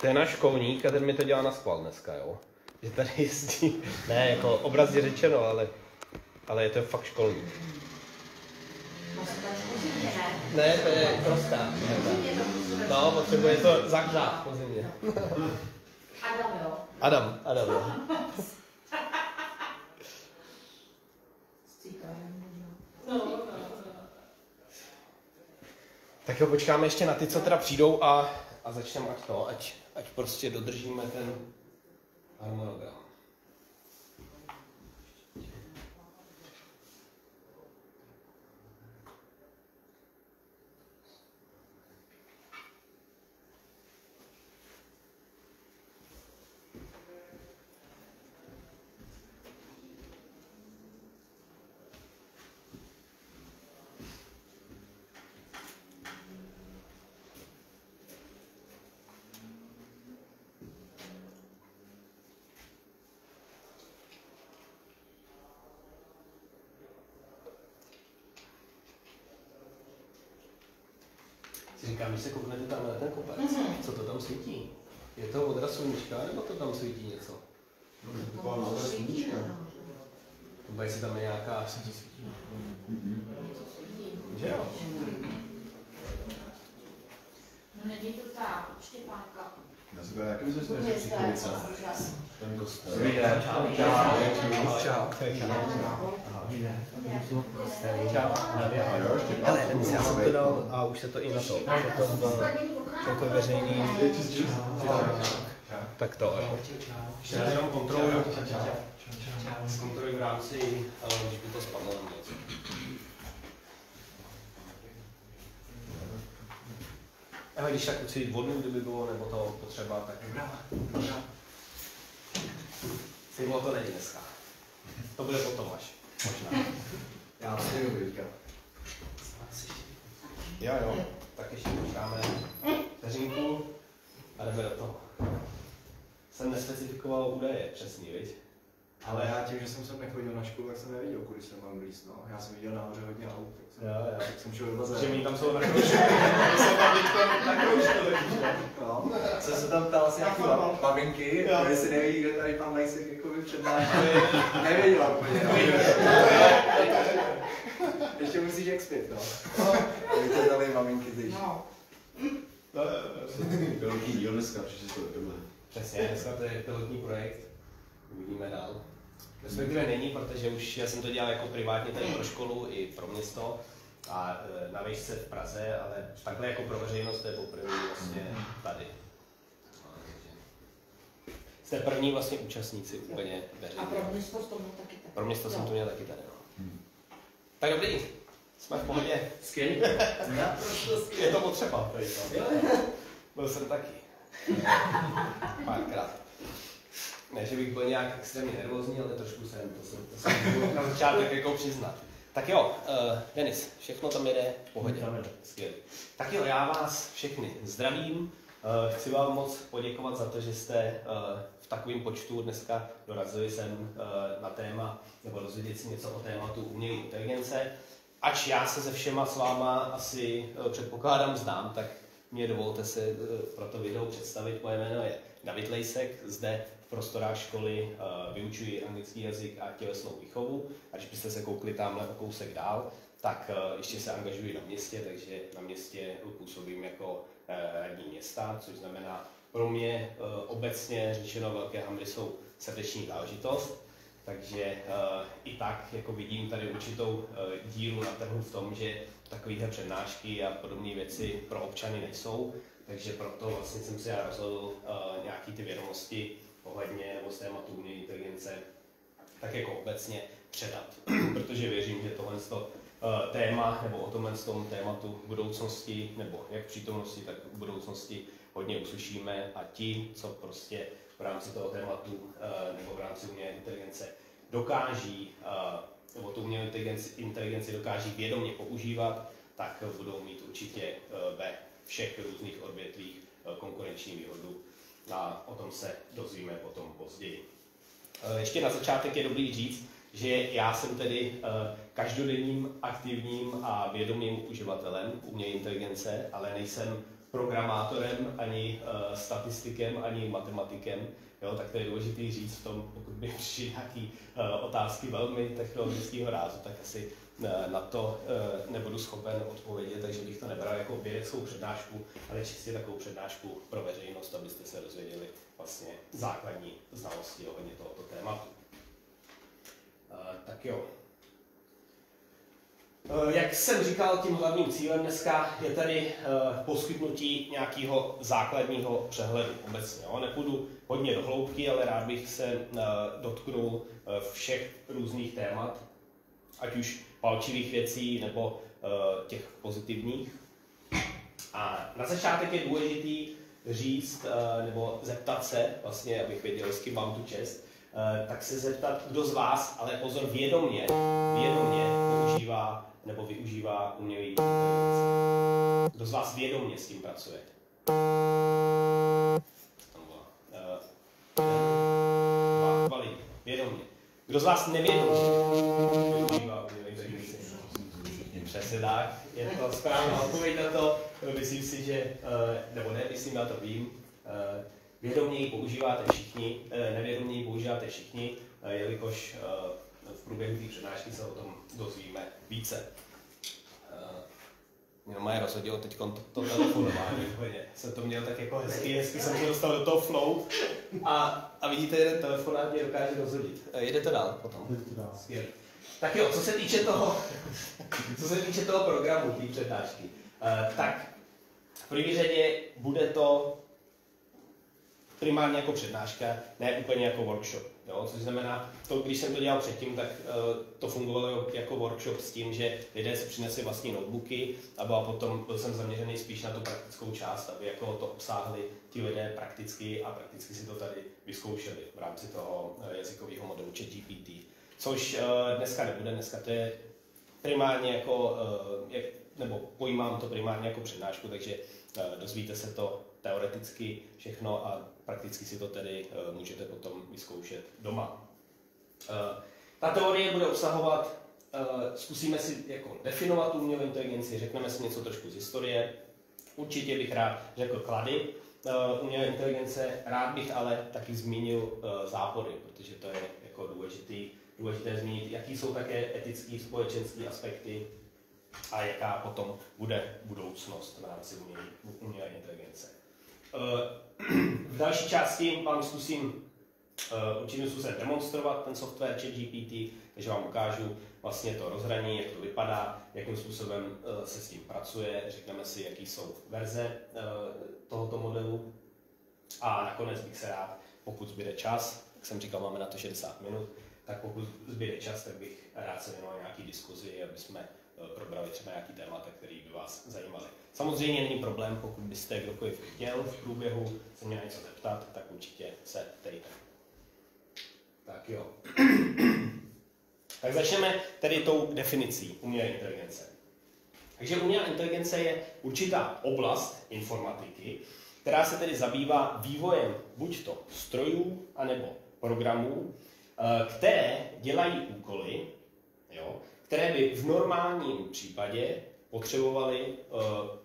To je náš školník a ten mi to dělá na schvál dneska, jo. Že tady jezdí, ne, jako obrazně řečeno, ale je to fakt školník. Ne, to je prostá. No, potřebuje to zahřát po zimě. Adam, jo? Adam, jo. Tak jo, počkáme ještě na ty, co teda přijdou a začneme ať prostě dodržíme ten harmonogram. Říkám, když se kouknete tam na ten kopec, co to tam svítí? Je to odraz sluníčka, nebo to tam svítí něco? Taková odraz sluníčka. Nebo jestli tam je nějaká svítí. Že jo? No není to ta Štěpánka. Já se jak bys se řekl Příkovice? Ten kostel. Čau. Ale já jsem to dal a už se to i na to. Jako veřejný. Tak to. Ještě jenom kontroluju v rámci, když by to spadlo na něco. Ale když tak ucít vodu, kdyby bylo, nebo to potřeba, tak dobrá. Sejmo to není dneska. To bude potom až. Možná. Já si jdu teďka. Jo. Tak ještě počkáme vteřinku a jdeme do toho. Jsem nespecifikoval údaje přesný, viď? Ale já tím, že jsem sem nechodil na školu, tak jsem neviděl, kudy jsem mám blíz, no. Já jsem viděl nahoře hodně aut, tak jsem šel do bazénu. Že mi tam jsou na kroužku. Jsou tam teďko na kroužku totiž, ne? No, jsem se tam ptal asi nějaký maminky, jestli neví, kde tady pan Lejsek jakoby přednáší. Nevěděla úplně, no. Ještě musíš expit, no. Víte, tady maminky teď. No. Velký díl dneska, přišli to tohle. Přesně, dneska to je pilotní projekt. Uvidíme dál. Respektive není, protože už já jsem to dělal jako privátně tady pro školu i pro město a na výšce v Praze, ale takhle jako pro veřejnost to je poprvé vlastně tady. Jste první vlastně účastníci úplně veřejně. A pro město to měl taky tady. Pro město jsem to měl taky tady, no. Tak dobrý, jsme v pohodě. Skvělé. Je to potřeba, tady to. Byl jsem taky. Párkrát. Ne, že bych byl nějak extrémně nervózní, ale trošku jsem, to jsem na začátek jako přiznat. Tak jo, Denis, všechno tam jede v pohodě. Skvělý. Tak jo, já vás všechny zdravím. Chci vám moc poděkovat za to, že jste v takovém počtu dneska dorazili sem na téma, nebo dozvědět si něco o tématu umělé inteligence. Ač já se se všema s váma asi předpokládám znám, tak mě dovolte se pro to video představit. Moje jméno je David Lejsek, zde v prostorách školy vyučuji anglický jazyk a tělesnou výchovu. A když byste se koukli tamhle o kousek dál, tak ještě se angažuji na městě, takže na městě působím jako radní města, což znamená pro mě obecně řečeno Velké Hamry jsou srdeční záležitost. Takže i tak jako vidím tady určitou díru na trhu v tom, že takovéhle přednášky a podobné věci pro občany nejsou. Takže proto vlastně jsem si já rozhodl nějaké ty vědomosti ohledně nebo z tématu umělé inteligence tak jako obecně předat. Protože věřím, že tohle téma nebo o tomhle tématu budoucnosti nebo jak přítomnosti, tak v budoucnosti hodně uslyšíme a ti, co prostě v rámci toho tématu nebo v rámci umělé inteligence dokáží, nebo tu umělou inteligenci dokáží vědomě používat, tak budou mít určitě ve všech různých odvětvích konkurenční výhodu a o tom se dozvíme potom později. Ještě na začátek je dobrý říct, že já jsem tedy každodenním aktivním a vědomým uživatelem umělé inteligence, ale nejsem programátorem, ani statistikem, ani matematikem. Jo, tak to je důležité říct v tom, pokud by přišly nějaké otázky velmi technologického rázu, tak asi na to nebudu schopen odpovědět, takže bych to nebral jako vědeckou přednášku, ale čistě takovou přednášku pro veřejnost, abyste se dozvěděli vlastně základní znalosti ohledně tohoto tématu. Tak jo. Jak jsem říkal, tím hlavním cílem dneska je tady poskytnutí nějakého základního přehledu obecně. Nepůjdu hodně do hloubky, ale rád bych se dotknul všech různých témat, ať už palčivých věcí nebo těch pozitivních. A na začátek je důležitý říct nebo zeptat se, vlastně, abych věděl, s kým mám tu čest, tak se zeptat, kdo z vás, ale pozor, vědomě používá nebo využívá umělý inteligence. Kdo z vás vědomě s tím pracuje? Dva lidi. Vědomě. Kdo z vás nevědomě využívá umělý inteligence? Přesně tak. Je to správná odpověď na to. Myslím si, že, nebo ne, myslím na to vím. Vědomě ji používáte všichni, nevědomě ji používáte všichni, jelikož v průběhu té přednášky se o tom dozvíme více. Jenom mě rozhodilo teď to telefonování. Jsem to měl tak jako hezky jsem se dostal do toho flow a vidíte, jeden telefonát mě dokáže rozhodit. Jedete dál potom. Skvělý. Tak jo, co se týče toho programu, té přednášky, tak v první řadě bude to primárně jako přednáška, ne úplně jako workshop. Jo? Což znamená, to, když jsem to dělal předtím, tak to fungovalo jako workshop s tím, že lidé si přinesli vlastní notebooky a potom byl jsem zaměřený spíš na tu praktickou část, aby jako to obsáhli ti lidé prakticky a prakticky si to tady vyzkoušeli v rámci toho jazykového modelu ChatGPT. Což dneska nebude, dneska to je primárně jako, nebo pojímám to primárně jako přednášku, takže dozvíte se to teoreticky všechno a prakticky si to tedy můžete potom vyzkoušet doma. Ta teorie bude obsahovat, zkusíme si jako definovat umělou inteligenci, řekneme si něco trošku z historie. Určitě bych rád řekl klady umělé inteligence, rád bych ale taky zmínil zápory, protože to je jako důležité zmínit, jaký jsou také etické, společenské aspekty a jaká potom bude budoucnost v rámci umělé inteligence. V další části vám zkusím určitým způsobem demonstrovat ten software ChatGPT, takže vám ukážu vlastně to rozhraní, jak to vypadá, jakým způsobem se s tím pracuje, řekneme si, jaký jsou verze tohoto modelu a nakonec bych se rád, pokud zbyde čas, jak jsem říkal, máme na to 60 minut, tak pokud zbyde čas, tak bych rád se věnoval nějaký diskuzi, aby jsme probrali třeba nějaký témata, které by vás zajímaly. Samozřejmě není problém, pokud byste kdokoliv chtěl v průběhu se mě něco zeptat, tak určitě se ptejte. Tak jo. Tak začneme tedy tou definicí umělé inteligence. Takže umělá inteligence je určitá oblast informatiky, která se tedy zabývá vývojem buď to strojů, anebo programů, které dělají úkoly, jo, které by v normálním případě potřebovaly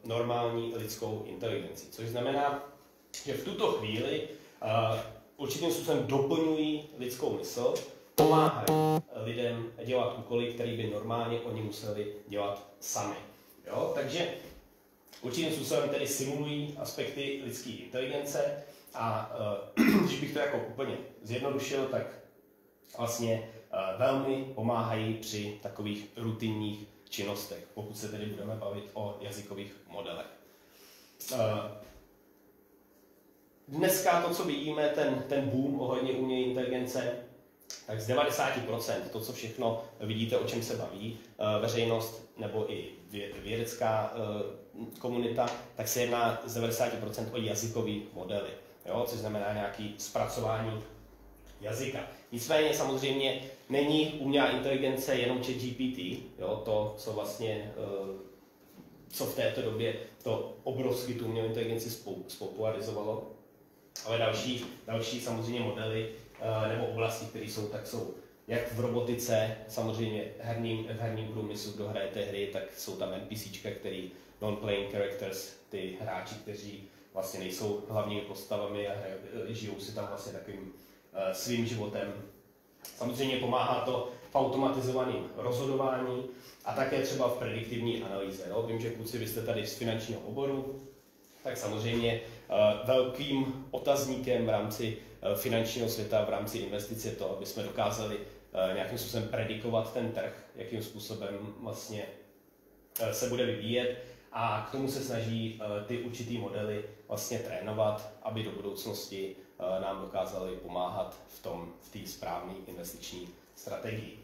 normální lidskou inteligenci. Což znamená, že v tuto chvíli určitým způsobem doplňují lidskou mysl, pomáhají lidem dělat úkoly, které by normálně oni museli dělat sami. Jo? Takže určitým způsobem tedy simulují aspekty lidské inteligence a když bych to jako úplně zjednodušil, tak vlastně velmi pomáhají při takových rutinních činnostech, pokud se tedy budeme bavit o jazykových modelech. Dneska to, co vidíme, ten boom ohledně umělé inteligence, tak z 90%, to, co všechno vidíte, o čem se baví veřejnost nebo i vědecká komunita, tak se jedná z 90% o jazykové modely, jo? Což znamená nějaké zpracování jazyka. Nicméně samozřejmě není umělá inteligence jenom ChatGPT, jo? To, co vlastně, co v této době to obrovsky tu umělou inteligenci spopularizovalo, ale další samozřejmě modely nebo oblasti, které jsou, tak jsou jak v robotice, samozřejmě v herním průmyslu, kdo hrajete hry, tak jsou tam NPCčka, který non-playing characters, ty hráči, kteří vlastně nejsou hlavními postavami a žijou si tam vlastně takovým svým životem. Samozřejmě pomáhá to v automatizovaném rozhodování a také třeba v prediktivní analýze. Jo? Vím, že kluci, vy jste tady z finančního oboru, tak samozřejmě velkým otazníkem v rámci finančního světa, v rámci investic je to, aby jsme dokázali nějakým způsobem predikovat ten trh, jakým způsobem vlastně se bude vyvíjet a k tomu se snaží ty určitý modely vlastně trénovat, aby do budoucnosti nám dokázaly pomáhat v té správné investiční strategii.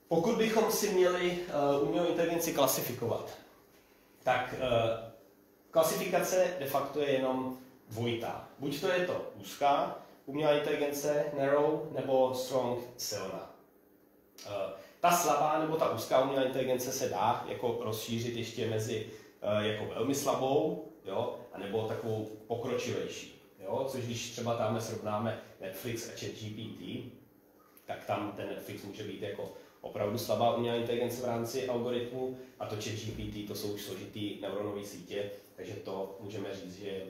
Pokud bychom si měli umělou inteligenci klasifikovat, tak klasifikace de facto je jenom dvojitá. Buď to je to úzká umělá inteligence, narrow, nebo strong, silná. Ta slabá nebo ta úzká umělá inteligence se dá jako rozšířit ještě mezi jako velmi slabou, jo, anebo takovou pokročilejší. Jo, což když třeba tam srovnáme Netflix a ChatGPT, tak tam ten Netflix může být jako opravdu slabá umělá inteligence v rámci algoritmu a to ChatGPT, to jsou už složitý neuronové sítě, takže to můžeme říct, že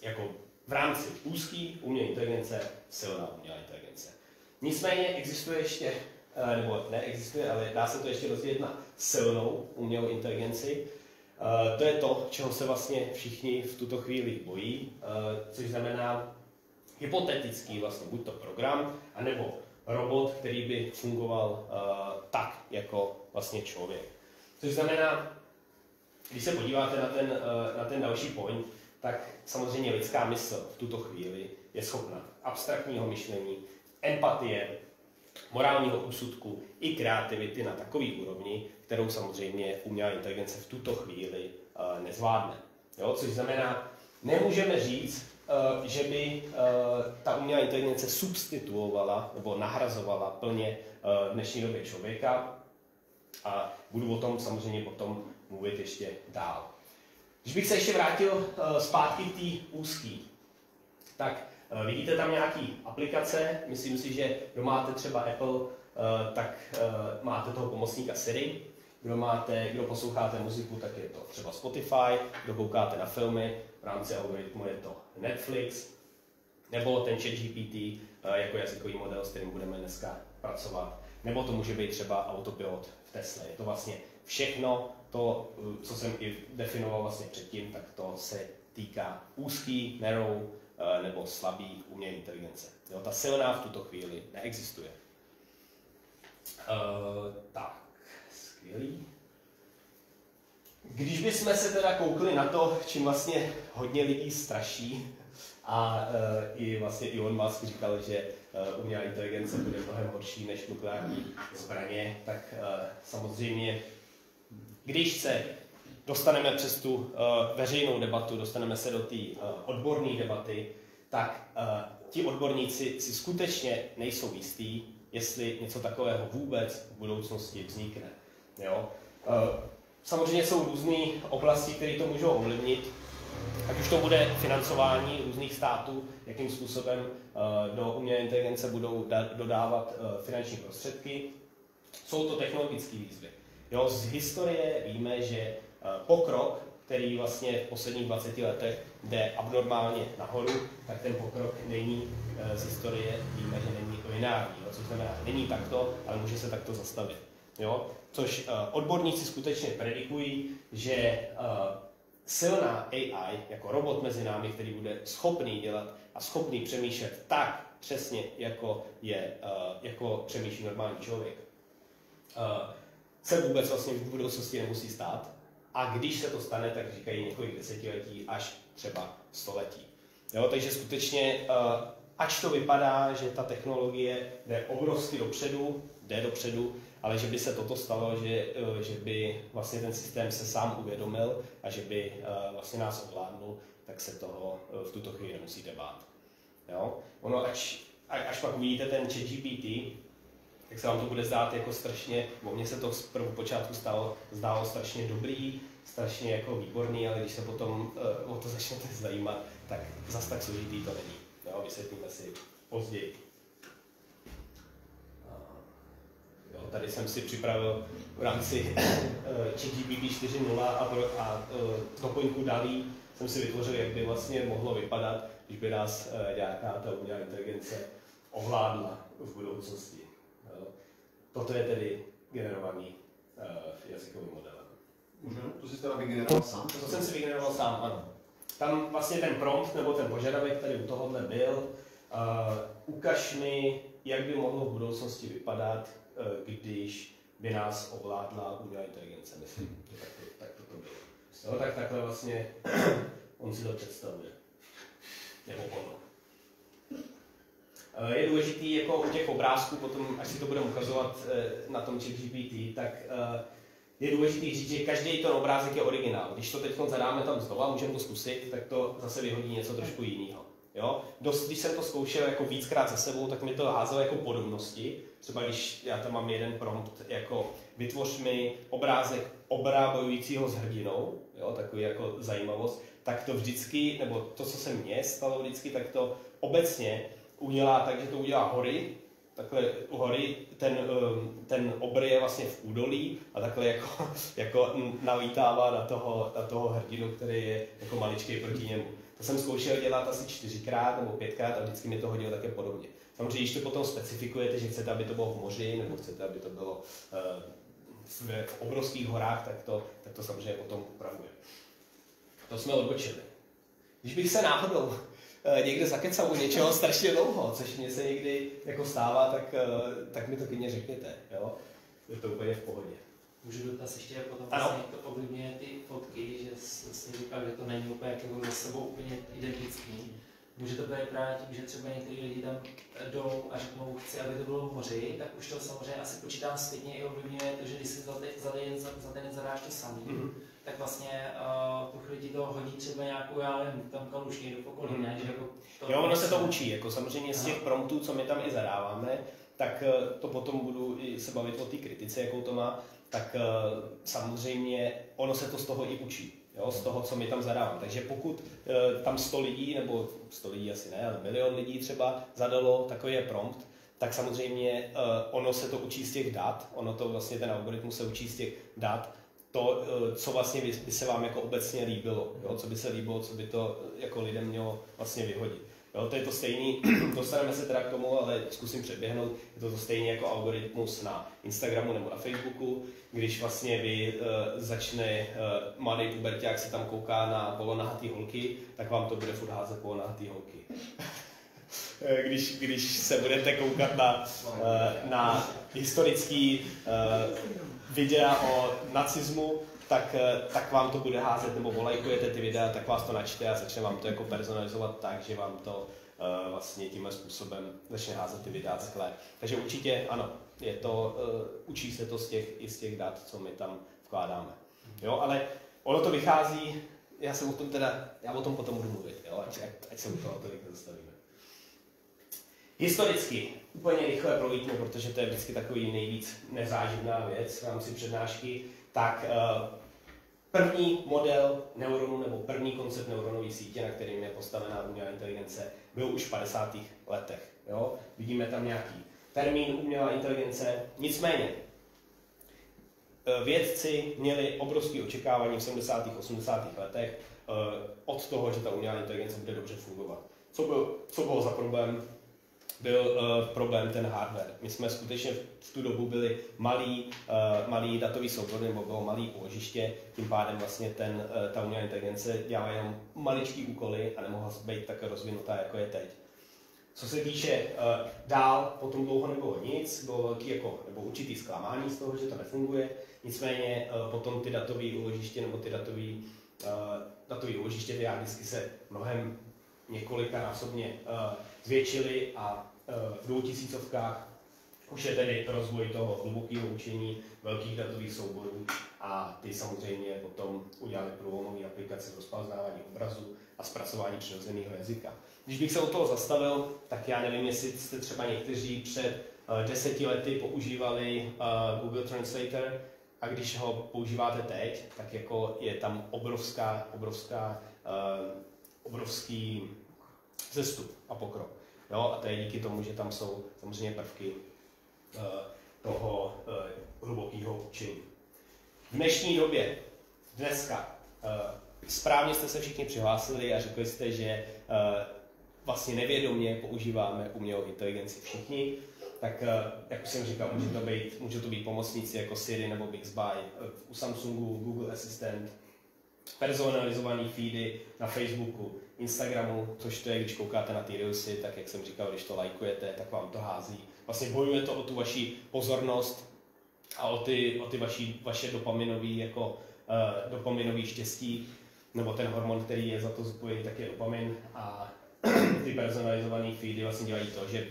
jako v rámci úzký umělé inteligence silná umělá inteligence. Nicméně existuje ještě, nebo neexistuje, ale dá se to ještě rozdělit na silnou umělou inteligenci. To je to, čeho se vlastně všichni v tuto chvíli bojí, což znamená hypotetický vlastně buď to program, anebo robot, který by fungoval tak, jako vlastně člověk. Což znamená, když se podíváte na ten další point, tak samozřejmě lidská mysl v tuto chvíli je schopna abstraktního myšlení, empatie, morálního úsudku i kreativity na takový úrovni, kterou samozřejmě umělá inteligence v tuto chvíli nezvládne. Jo? Což znamená, nemůžeme říct, že by ta umělá inteligence substituovala nebo nahrazovala plně v dnešní době člověka a budu o tom samozřejmě potom mluvit ještě dál. Když bych se ještě vrátil zpátky k té úzký, tak vidíte tam nějaký aplikace, myslím si, že kdo máte třeba Apple, tak máte toho pomocníka Siri, kdo posloucháte muziku, tak je to třeba Spotify, kdo koukáte na filmy, v rámci algoritmu je to Netflix, nebo ten ChatGPT jako jazykový model, s kterým budeme dneska pracovat, nebo to může být třeba autopilot v Tesle. Je to vlastně všechno to, co jsem i definoval vlastně předtím, tak to se týká úzký, narrow nebo slabý umělé inteligence. Jo, ta silná v tuto chvíli neexistuje. Tak, skvělý. Když bychom se teda koukli na to, čím vlastně hodně lidí straší, a i vlastně Elon Musk říkal, že umělá inteligence bude mnohem horší než nukleární zbraně, tak samozřejmě, když se dostaneme přes tu veřejnou debatu, dostaneme se do té odborné debaty, tak ti odborníci si skutečně nejsou jistí, jestli něco takového vůbec v budoucnosti vznikne. Jo? Samozřejmě jsou různé oblasti, které to můžou ovlivnit, ať už to bude financování různých států, jakým způsobem do umělé inteligence budou dodávat finanční prostředky. Jsou to technologické výzvy. Jo, z historie víme, že pokrok, který vlastně v posledních 20 letech jde abnormálně nahoru, tak ten pokrok není z historie, víme, že není lineární, což znamená, není takto, ale může se takto zastavit. Jo? Což odborníci skutečně predikují, že silná AI, jako robot mezi námi, který bude schopný dělat a schopný přemýšlet tak přesně, jako přemýšlí normální člověk, se vůbec vlastně v budoucnosti nemusí stát. A když se to stane, tak říkají několik desetiletí až třeba století. Jo, takže skutečně, ač to vypadá, že ta technologie jde obrovsky jde dopředu, ale že by se toto stalo, že by vlastně ten systém se sám uvědomil a že by vlastně nás ovládnul, tak se toho v tuto chvíli nemusíte bát. Jo? Ono, až pak uvidíte ten ChatGPT, tak se vám to bude zdát jako strašně, mně se to z prvopočátku zdálo strašně dobrý, strašně jako výborný, ale když se potom o to začnete zajímat, tak zas tak složitý to není. Jo? Vysvětlíme si později. Tady jsem si připravil v rámci ChatGPT 4.0 a doplňku DALL-E jsem si vytvořil, jak by vlastně mohlo vypadat, když by nás nějaká ta umělá inteligence ovládla v budoucnosti. Toto je tedy generovaný jazykovým modelem. To jsi teda vygeneroval sám? To jsem si vygeneroval sám, ano. Tam vlastně ten prompt nebo ten požadavek tady u tohohle byl, ukaž mi, jak by mohlo v budoucnosti vypadat, když by nás ovládla umělá inteligence. Myslím, že tak to bylo. No, tak takhle vlastně on si to představuje. Nebo ono. Je důležitý jako u těch obrázků, potom, až si to budeme ukazovat na tom ChatGPT, tak je důležitý říct, že každý ten obrázek je originál. Když to teď zadáme tam znova, můžeme to zkusit, tak to zase vyhodí něco trošku jiného. Jo? Když jsem to zkoušel jako víckrát za sebou, tak mi to házelo jako podobnosti. Třeba když já tam mám jeden prompt, jako vytvoř mi obrázek obra bojujícího s hrdinou, jo? Takový jako zajímavost, tak to vždycky, nebo to, co se mně stalo vždycky, tak to obecně udělá tak, že to udělá hory, takhle u hory, ten obr je vlastně v údolí a takhle jako navítává na toho hrdinu, který je jako maličký proti němu. To jsem zkoušel dělat asi 4krát nebo 5krát a vždycky mi to hodilo také podobně. Samozřejmě, když to potom specifikujete, že chcete, aby to bylo v moři, nebo chcete, aby to bylo v obrovských horách, tak to samozřejmě potom upravuje. To jsme odbočili. Když bych se náhodou někde zakecal u něčeho strašně dlouho, což mě se někdy jako stává, tak mi to klidně řekněte, jo? Je to úplně v pohodě. Můžu dotaz ještě potom vlastně to ovlivňuje ty fotky, že jsi říkal, že to není úplně jako se sebou úplně identický. Může to být právě tím, že třeba některý lidi tam jdou a řeknou, chci, aby to bylo v moři, tak už to samozřejmě asi počítám zpětně i ovlivňuje to, že když si za den zadáš to samý, tak vlastně po chvíli ti to hodí třeba nějakou, já nevím, tam kalušky do okolí, ne? Že jako to jo, ono se to učí, jako samozřejmě z těch promptů, co my tam i zadáváme, tak to potom budu i se bavit o té kritice, jakou to má, tak samozřejmě ono se to z toho i učí. Jo, z toho, co my tam zadáváme. Takže pokud tam 100 lidí, nebo 100 lidí asi ne, ale 1 milion lidí třeba zadalo takový prompt, tak samozřejmě ono se to učí z těch dat, ono to vlastně ten algoritmus se učí z těch dat, to, co vlastně by se vám jako obecně líbilo, jo, co by se líbilo, co by to jako lidem mělo vlastně vyhodit. Jo, to je to stejný, dostaneme se teda k tomu, ale zkusím předběhnout, je to stejný jako algoritmus na Instagramu nebo na Facebooku, když vlastně začne mladý puberťák se tam kouká na polonahatý holky, tak vám to bude furt házet polonahatý holky. Když se budete koukat na historický videa o nacismu, tak vám to bude házet, nebo volajkujete ty videa, tak vás to načte a začne vám to jako personalizovat tak, že vám to vlastně tímhle způsobem začne házet ty videa takhle. Takže určitě ano, učí se to z těch dat, co my tam vkládáme. Jo, ale ono to vychází, já o tom potom budu mluvit, jo, ať se u toho tolik nezastavíme. Historicky, úplně rychle prolítnu, protože to je vždycky takový nejvíc nezáživná věc v rámci přednášky, tak první model neuronu nebo první koncept neuronové sítě, na kterým je postavená umělá inteligence, byl už v 50. letech. Jo? Vidíme tam nějaký termín umělá inteligence, nicméně vědci měli obrovské očekávání v 70. 80. letech od toho, že ta umělá inteligence bude dobře fungovat. Co bylo za problém? Byl problém ten hardware. My jsme skutečně v tu dobu byli malý datový soubor, nebo bylo malý úložiště, tím pádem vlastně ta umělá inteligence dělala jenom maličký úkoly a nemohla být tak rozvinutá, jako je teď. Co se týče dál, potom dlouho nebylo nic, bylo velký nebo určitý zklamání z toho, že to nefunguje, nicméně potom ty datové úložiště nebo ty datové úložiště, ty hard disky se mnohem několikanásobně zvětšily a v 2000 už je tedy rozvoj toho hlubokého učení velkých datových souborů a ty samozřejmě potom udělali průlomové aplikace v rozpoznávání obrazu a zpracování přirozeného jazyka. Když bych se od toho zastavil, tak já nevím, jestli jste třeba někteří před 10 lety používali Google Translator a když ho používáte teď, tak jako je tam obrovský vzestup a pokrok. Jo, a to je díky tomu, že tam jsou samozřejmě prvky toho hlubokého učení. V dnešní době, dneska, správně jste se všichni přihlásili a řekli jste, že vlastně nevědomě používáme umělou inteligenci všichni, tak jak už jsem říkal, může to být pomocníci jako Siri nebo Bixby, u Samsungu, Google Assistant, personalizované feedy na Facebooku, Instagramu, což to je, když koukáte na ty reelsy, tak jak jsem říkal, když to lajkujete, tak vám to hází. Vlastně bojuje to o tu vaši pozornost a o ty vaše dopaminový štěstí, nebo ten hormon, který je za to zodpovědný, tak je dopamin a ty personalizované feedy vlastně dělají to, že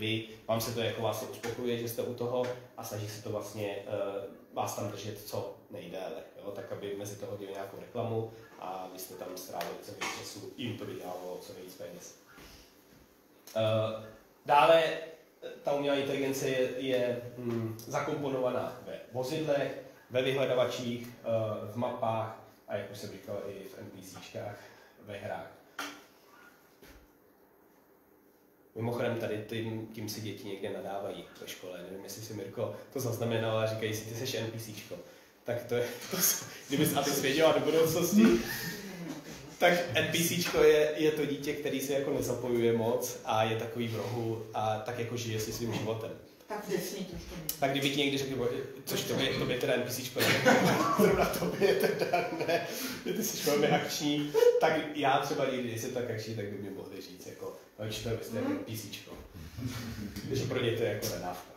vám se to jako vás uspokojuje, že jste u toho a snaží se to vlastně vás tam držet co nejdéle, jo? Tak aby mezi toho hodili nějakou reklamu a vy jste tam strávili co nejvíc času, jim to vydělalo co nejvíc peněz. Dále ta umělá inteligence je zakomponovaná ve vozidlech, ve vyhledavačích, v mapách a jak už jsem říkal i v NPCčkách, ve hrách. Mimochodem tady tím si děti někde nadávají ve škole. Nevím, jestli si Mirko to zaznamenal a říkají si, ty jsi NPCčko. Tak to je, kdybys abys věděla do budoucnosti, tak NPCčko je to dítě, který se jako nezapojuje moc a je takový v rohu a tak jako žije si svým životem. Tak desný trošku. Tak kdyby ti někdy řekli, což tobě teda NPCčko ne, zrovna tobě teda ne, že ty jsi velmi akční, tak já třeba někdy nejsem tak akční, tak by mi mohli říct, jako, že to je NPCčko. Takže pro ně to je jako nadávka.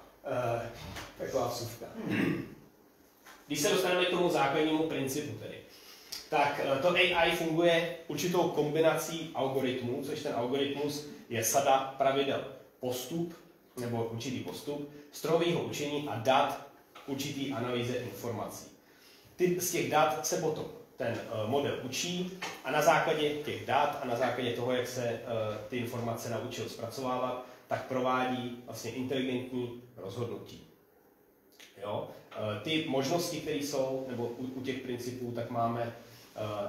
Taková vsuvka. Když se dostaneme k tomu základnímu principu tedy, tak to AI funguje určitou kombinací algoritmů, což ten algoritmus je sada pravidel, postup, nebo určitý postup, strojového učení a dat určitý analýze informací. Z těch dat se potom ten model učí a na základě těch dat a na základě toho, jak se ty informace naučil zpracovávat, tak provádí vlastně inteligentní rozhodnutí. Jo? Ty možnosti, které jsou, nebo u těch principů, tak máme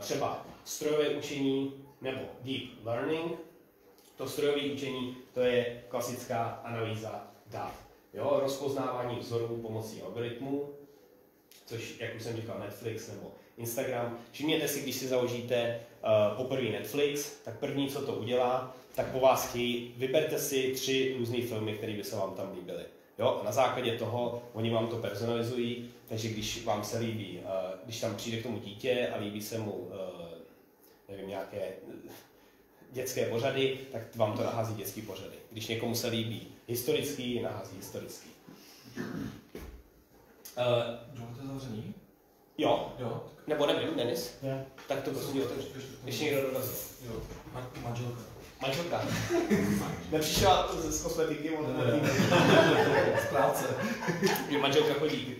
třeba strojové učení nebo deep learning. To strojové učení, to je klasická analýza dat. Jo? Rozpoznávání vzorů pomocí algoritmů, což, jak už jsem říkal, Netflix nebo Instagram. Všimněte si, když si založíte poprvé Netflix, tak první, co to udělá, tak po vás chtějí, vyberte si 3 různé filmy, které by se vám tam líbily. Jo? A na základě toho oni vám to personalizují, takže když vám se líbí, když tam přijde k tomu dítě a líbí se mu, nevím, nějaké dětské pořady, tak vám to nahází dětský pořady. Když někomu se líbí historický, nahází historický. To je zavřený? Jo. Jo. Nebo nevím, Denis? Ne. Tak to prostě otevřu. Ještě někdo dorazil. Jo. Manželka. Manželka. Nepřišla z kosmetiky, Z práce. Že manželka chodí.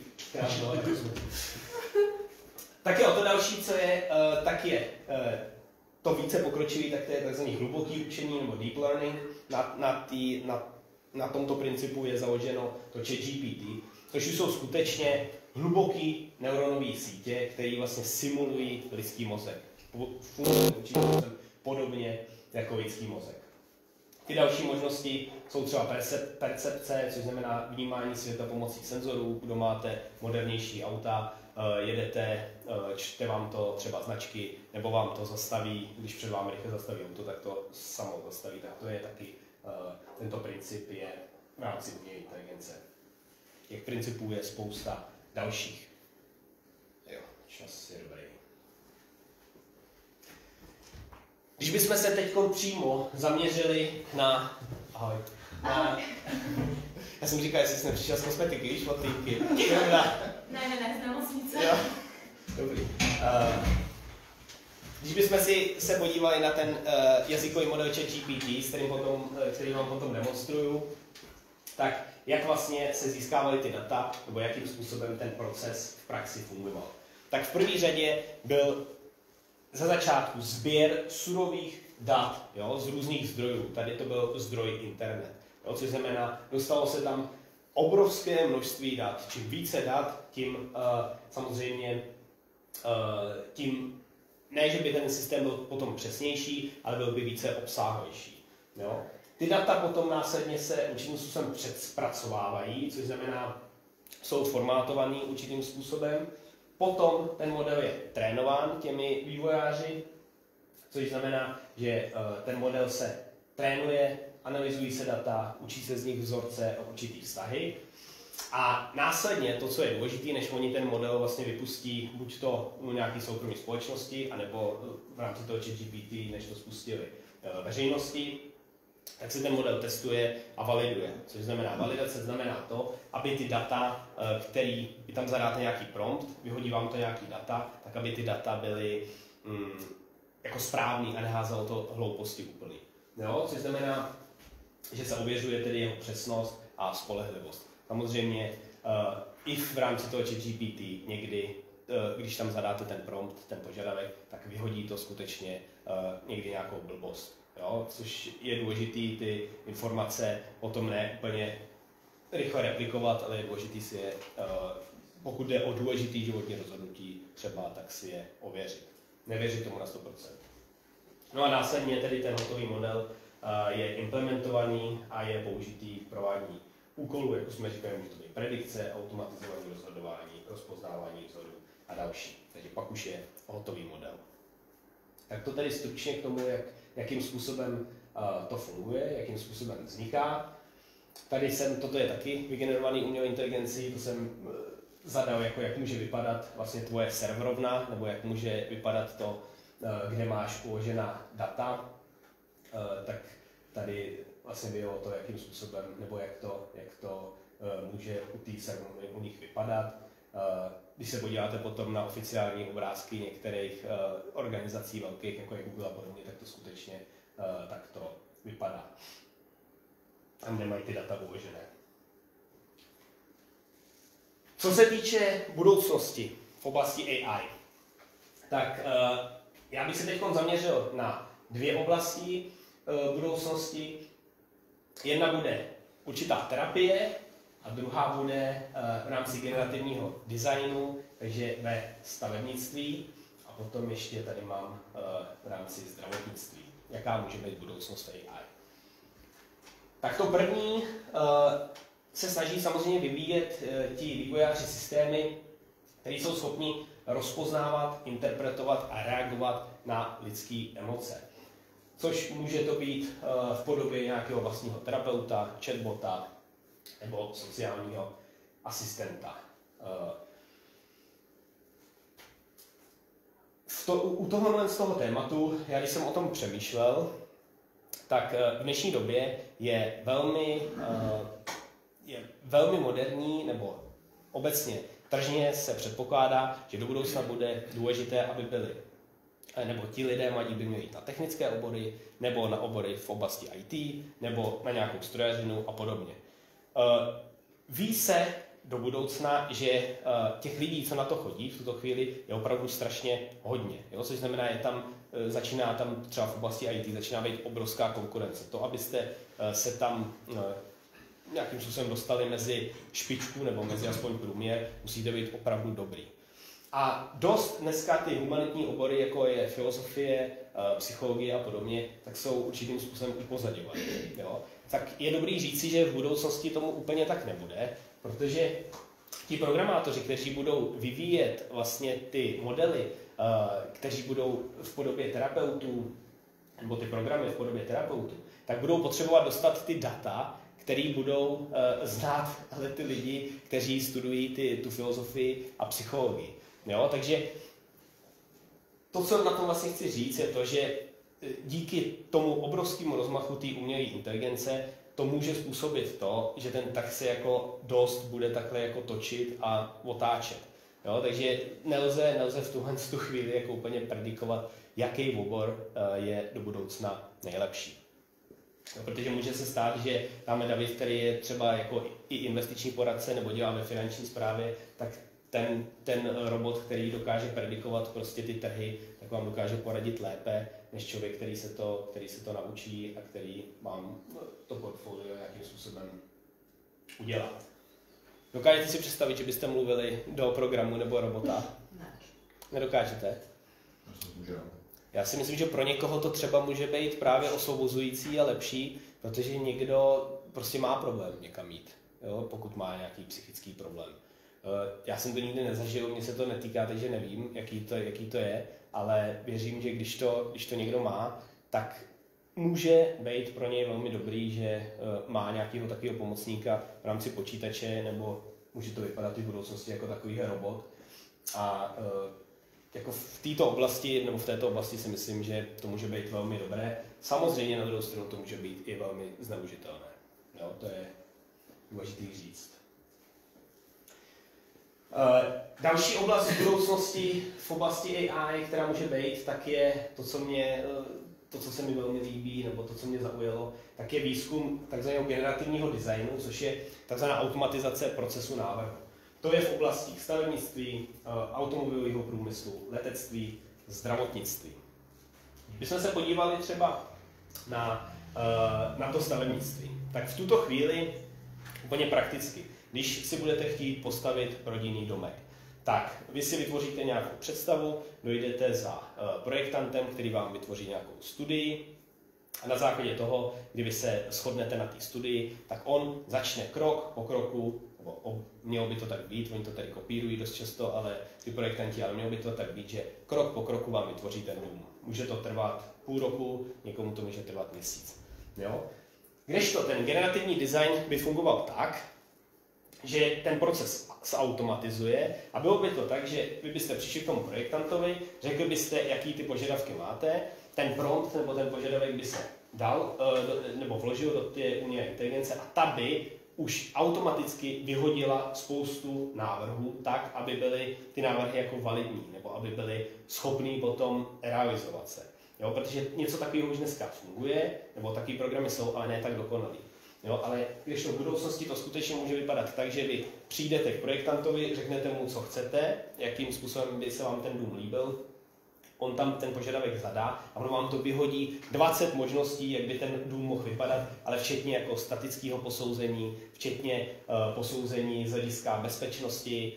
Tak jo, to další, co je, tak je to více pokročilý, tak to je tzv. Hluboký učení nebo deep learning. Na tomto principu je založeno to ChatGPT, což jsou skutečně hluboký neuronové sítě, které vlastně simulují lidský mozek. Fungují podobně jako lidský mozek. Ty další možnosti jsou třeba percepce, což znamená vnímání světa pomocí senzorů. Kdo máte modernější auta, jedete, čte vám to třeba značky, nebo vám to zastaví, když před vámi rychle zastaví auto, tak to samo zastaví. Tak to je taky, tento princip je v rámci umělé inteligence. Těch principů je spousta dalších. Jo, čas je dobrý. Když bychom se teď přímo zaměřili na... Ahoj. Já jsem říkal, jestli jsi nepřišel z kosmetiky, víš, od týmky. Ne, z nemocnice. Jo. Dobrý. Když bychom se podívali na ten jazykový model ChatGPT, který vám potom demonstruju, tak jak vlastně se získávaly ty data, nebo jakým způsobem ten proces v praxi fungoval. Tak v první řadě byl za začátku sběr surových dat, jo, z různých zdrojů. Tady to byl zdroj internet. Jo, což znamená, dostalo se tam obrovské množství dat. Čím více dat, tím samozřejmě tím ne, že by ten systém byl potom přesnější, ale byl by více obsáhlejší. Jo. Ty data potom následně se určitým způsobem předzpracovávají, což znamená, jsou formátovaný určitým způsobem. Potom ten model je trénován těmi vývojáři, což znamená, že ten model se trénuje, analyzují se data, učí se z nich vzorce a určitý vztahy. A následně to, co je důležité, než oni ten model vlastně vypustí buď to u nějaké soukromé společnosti, anebo v rámci toho ChatGPT, než to spustili veřejnosti, tak se ten model testuje a validuje. Což znamená, validace znamená to, aby ty data, který vy tam zadáte nějaký prompt, vyhodí vám to nějaký data, tak aby ty data byly jako správný a neházelo to hlouposti úplný. Jo? Což znamená, že se ověřuje tedy jeho přesnost a spolehlivost. Samozřejmě i v rámci toho ChatGPT někdy, když tam zadáte ten prompt, ten požadavek, tak vyhodí to skutečně někdy nějakou blbost. Jo? Což je důležitý ty informace o tom ne úplně rychle replikovat, ale je důležitý si je, pokud jde o důležitý životní rozhodnutí třeba, tak si je ověřit. Nevěřit tomu na 100%. No a následně tedy ten hotový model je implementovaný a je použitý k provádění úkolů, jako jsme říkali, může to být predikce, automatizování rozhodování, rozpoznávání vzorů a další. Takže pak už je hotový model. Tak to tedy stručně k tomu, jakým způsobem to funguje, jakým způsobem vzniká. Tady toto je taky vygenerovaný umělou inteligencí, to jsem zadal, jako jak může vypadat vlastně tvoje serverovna, nebo jak může vypadat to, kde máš uložená data, tak tady vlastně bylo to, jakým způsobem, nebo jak to může u té serverovny u nich vypadat. Když se podíváte potom na oficiální obrázky některých organizací velkých, jako je Google a podobně, tak to skutečně takto vypadá. Tam nemají ty data uložené. Co se týče budoucnosti v oblasti AI, tak já bych se teď zaměřil na dvě oblasti budoucnosti. Jedna bude určitá terapie a druhá bude v rámci generativního designu, takže ve stavebnictví, a potom ještě tady mám v rámci zdravotnictví. Jaká může být budoucnost AI? Tak to první se snaží samozřejmě vyvíjet ti vývojáři systémy, které jsou schopni rozpoznávat, interpretovat a reagovat na lidské emoce. Což může to být v podobě nějakého vlastního terapeuta, chatbota nebo sociálního asistenta. U tohohle z toho tématu, já když jsem o tom přemýšlel, tak v dnešní době je velmi moderní, nebo obecně tržně se předpokládá, že do budoucna bude důležité, aby byli nebo ti lidé by měli na technické obory, nebo na obory v oblasti IT, nebo na nějakou strojařinu a podobně. Ví se do budoucna, že těch lidí, co na to chodí v tuto chvíli, je opravdu strašně hodně. Jo? Což znamená, začíná tam třeba v oblasti IT začíná být obrovská konkurence. To, abyste se tam nějakým způsobem dostali mezi špičku nebo mezi aspoň průměr, musíte být opravdu dobrý. A dost dneska ty humanitní obory, jako je filozofie, psychologie a podobně, tak jsou určitým způsobem upozadňované. Tak je dobrý říci, že v budoucnosti tomu úplně tak nebude, protože ti programátoři, kteří budou vyvíjet vlastně ty modely, kteří budou v podobě terapeutů, nebo ty programy v podobě terapeutů, tak budou potřebovat dostat ty data, který budou znát ale ty lidi, kteří studují tu filozofii a psychologii. Jo? Takže to, co na tom vlastně chci říct, je to, že díky tomu obrovskému rozmachu té umělé inteligence to může způsobit to, že ten trh se jako dost bude takhle jako točit a otáčet. Jo? Takže nelze v tuhle chvíli jako úplně predikovat, jaký obor je do budoucna nejlepší. No, protože může se stát, že máme David, který je třeba jako i investiční poradce nebo dělá ve finanční správě, tak ten robot, který dokáže predikovat prostě ty trhy, tak vám dokáže poradit lépe, než člověk, který se to naučí a který vám to portfolio nějakým způsobem udělá. Dokážete si představit, že byste mluvili do programu nebo robota? Ne. Nedokážete? Já si myslím, že pro někoho to třeba může být právě osvobozující a lepší, protože někdo prostě má problém někam jít. jo, pokud má nějaký psychický problém. Já jsem to nikdy nezažil, mně se to netýká, takže nevím, jaký to je, ale věřím, že když to někdo má, tak může být pro něj velmi dobrý, že má nějakého takového pomocníka v rámci počítače, nebo může to vypadat i v budoucnosti jako takový robot. A jako v této oblasti, nebo v této oblasti si myslím, že to může být velmi dobré. Samozřejmě na druhou stranu to může být i velmi zneužitelné. Jo, to je důležitý říct. Další oblast budoucnosti v oblasti AI, která může být, tak je to, co se mi velmi líbí, nebo to, co mě zaujalo, tak je výzkum takzvaného generativního designu, což je takzvaná automatizace procesu návrhu. To je v oblastích stavebnictví, automobilového průmyslu, letectví, zdravotnictví. Když jsme se podívali třeba na to stavebnictví, tak v tuto chvíli úplně prakticky, když si budete chtít postavit rodinný domek, tak vy si vytvoříte nějakou představu, dojdete za projektantem, který vám vytvoří nějakou studii a na základě toho, kdy vy se shodnete na té studii, tak on začne krok po kroku, nebo mělo by to tak být, oni to tady kopírují dost často, ale ty projektanti, ale mělo by to tak být, že krok po kroku vám vytvoří ten dům. Může to trvat půl roku, někomu to může trvat měsíc. Jo? Kdežto ten generativní design by fungoval tak, že ten proces zautomatizuje a bylo by to tak, že vy byste přišli k tomu projektantovi, řekli byste, jaký ty požadavky máte, ten prompt nebo ten požadavek by se dal nebo vložil do té umělé inteligence a ta by už automaticky vyhodila spoustu návrhů tak, aby byly ty návrhy jako validní nebo aby byly schopný potom realizovat se. Jo, protože něco takového už dneska funguje, nebo taky programy jsou, ale ne tak dokonalý. Jo, ale když v budoucnosti to skutečně může vypadat tak, že vy přijdete k projektantovi, řeknete mu, co chcete, jakým způsobem by se vám ten dům líbil, on tam ten požadavek zadá a on vám to vyhodí 20 možností, jak by ten dům mohl vypadat, ale včetně jako statického posouzení, včetně posouzení z hlediska bezpečnosti,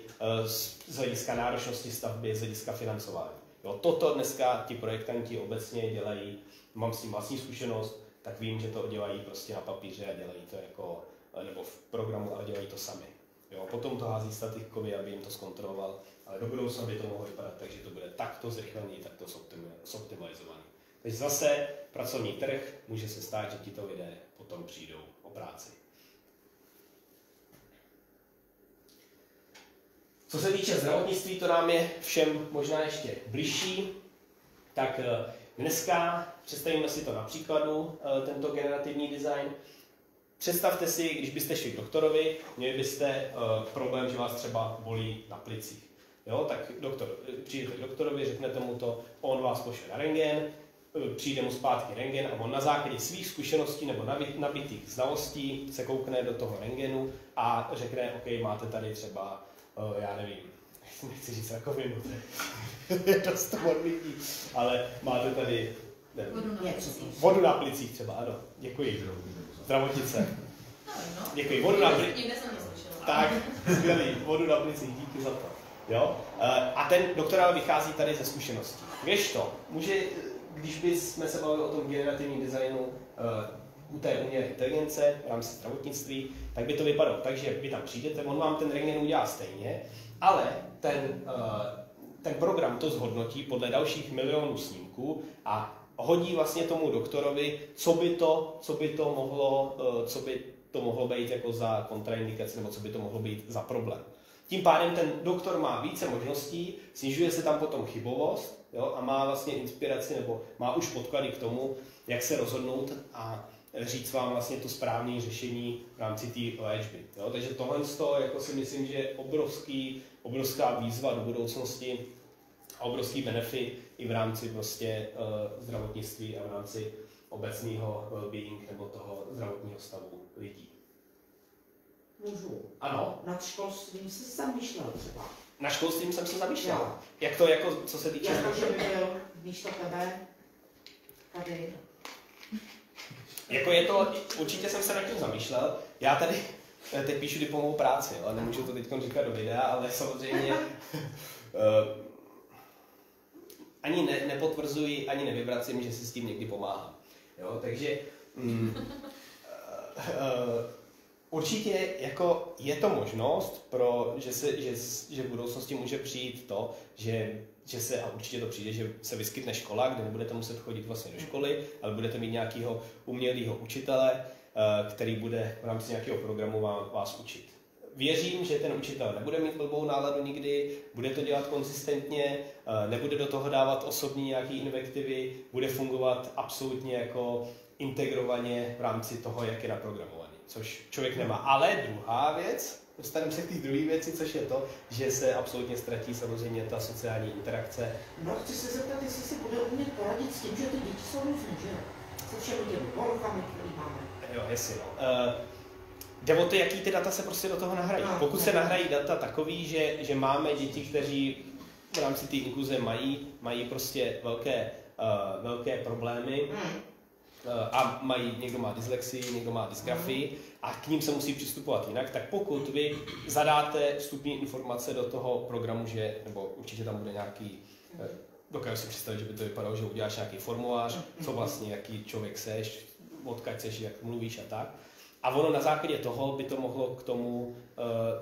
z hlediska náročnosti stavby, z hlediska financování. Jo, toto dneska ti projektanti obecně dělají, mám s tím vlastní zkušenost, tak vím, že to dělají prostě na papíře a dělají to jako, nebo v programu, ale dělají to sami. Jo, potom to hází statikovi, aby jim to zkontroloval, ale do budoucna by to mohlo vypadat tak, že to bude takto zrychlený, takto zoptimalizovaný. Takže zase pracovní trh může se stát, že tito lidé potom přijdou o práci. Co se týče zdravotnictví, to nám je všem možná ještě bližší, tak dneska představíme si to na příkladu, tento generativní design. Představte si, když byste šli k doktorovi, měli byste problém, že vás třeba bolí na plicích. Jo, tak přijdete k doktorovi, řeknete mu to, on vás pošle na rentgen, přijde mu zpátky rentgen a on na základě svých zkušeností nebo nabitých znalostí se koukne do toho rentgenu a řekne, OK, máte tady třeba, já nevím, nechci říct rakovinu, to je dost morbidní, ale máte tady vodu na plicích třeba, ano, děkuji. Zdravotnice. Děkuji, vodu na plicích. Tak, skvělý, vodu na plicích, díky za to. Jo? A ten doktorál vychází tady ze zkušeností. Kdežto, když bychom se bavili o tom generativním designu u té umělé inteligence v rámci zdravotnictví, tak by to vypadalo tak, že vy tam přijdete, on vám ten rentgen udělá stejně, ale ten program to zhodnotí podle dalších milionů snímků a hodí vlastně tomu doktorovi, co by to mohlo být jako za kontraindikaci, nebo co by to mohlo být za problém. Tím pádem ten doktor má více možností, snižuje se tam potom chybovost, jo, a má vlastně inspiraci, nebo má už podklady k tomu, jak se rozhodnout a říct vám vlastně to správné řešení v rámci té léčby. Jo. Takže tohle jako si myslím, že je obrovská výzva do budoucnosti a obrovský benefit i v rámci prostě zdravotnictví a v rámci obecného well-being nebo toho zdravotního stavu lidí. Můžu? Ano. Nad školstvím jsi se zamýšlel třeba. Na školstvím jsem se zamýšlel. Jo. Jak to, jako, co se týče... Jako, že by byl místo tebe tady. Jako je to, určitě jsem se nad tím zamýšlel. Já tady teď píšu diplomovou práci, ale nemůžu to teď říkat do videa, ale samozřejmě ani nepotvrzuji, ani nevyvracím, že si s tím někdy pomáhám. Jo, takže určitě jako je to možnost, že v budoucnosti může přijít to, že se, a určitě to přijde, že se vyskytne škola, kde nebudete muset chodit vlastně do školy, ale budete mít nějakého umělého učitele, který bude v rámci nějakého programu vás učit. Věřím, že ten učitel nebude mít blbou náladu nikdy, bude to dělat konzistentně, nebude do toho dávat osobní nějaký invektivy, bude fungovat absolutně jako integrovaně v rámci toho, jak je naprogramovaný, což člověk nemá. Ale druhá věc, dostaneme se k té druhé věci, což je to, že se absolutně ztratí samozřejmě ta sociální interakce. No, chci se zeptat, jestli si bude umět poradit s tím, že ty děti jsou různé, že jo? Se všemi těmi poruchami, které máme. Jo, jestli no. Jde o to, jaký ty data se prostě do toho nahrají. Pokud se nahrají data takový, že máme děti, kteří v rámci té inkluze mají prostě velké problémy a někdo má dyslexii, někdo má dysgrafii a k ním se musí přistupovat jinak, tak pokud vy zadáte vstupní informace do toho programu, nebo určitě tam bude nějaký, dokážu si představit, že by to vypadalo, že uděláš nějaký formulář, co vlastně, jaký člověk seš, odkud seš, jak mluvíš a tak. A ono na základě toho by to mohlo k tomu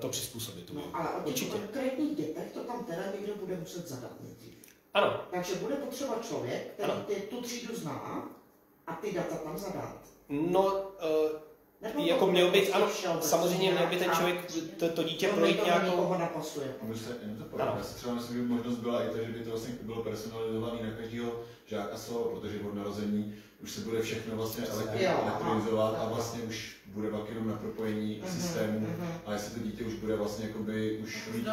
to přizpůsobit. No, ale o těch konkrétních dětech to tam teda někdo bude muset zadat nejdřív. Ano. Takže bude potřeba člověk, který tu třídu zná a ty data tam zadat. No, jako měl být, ano, samozřejmě měl by ten člověk to dítě projít nějakou... Já si třeba myslím, že možnost byla i to, že by to vlastně bylo personalizované na každého žáka svého, protože od narození už se bude všechno vlastně elektronizovat a vlastně už bude pak jenom na propojení systému a jestli to dítě už bude vlastně jakoby už mít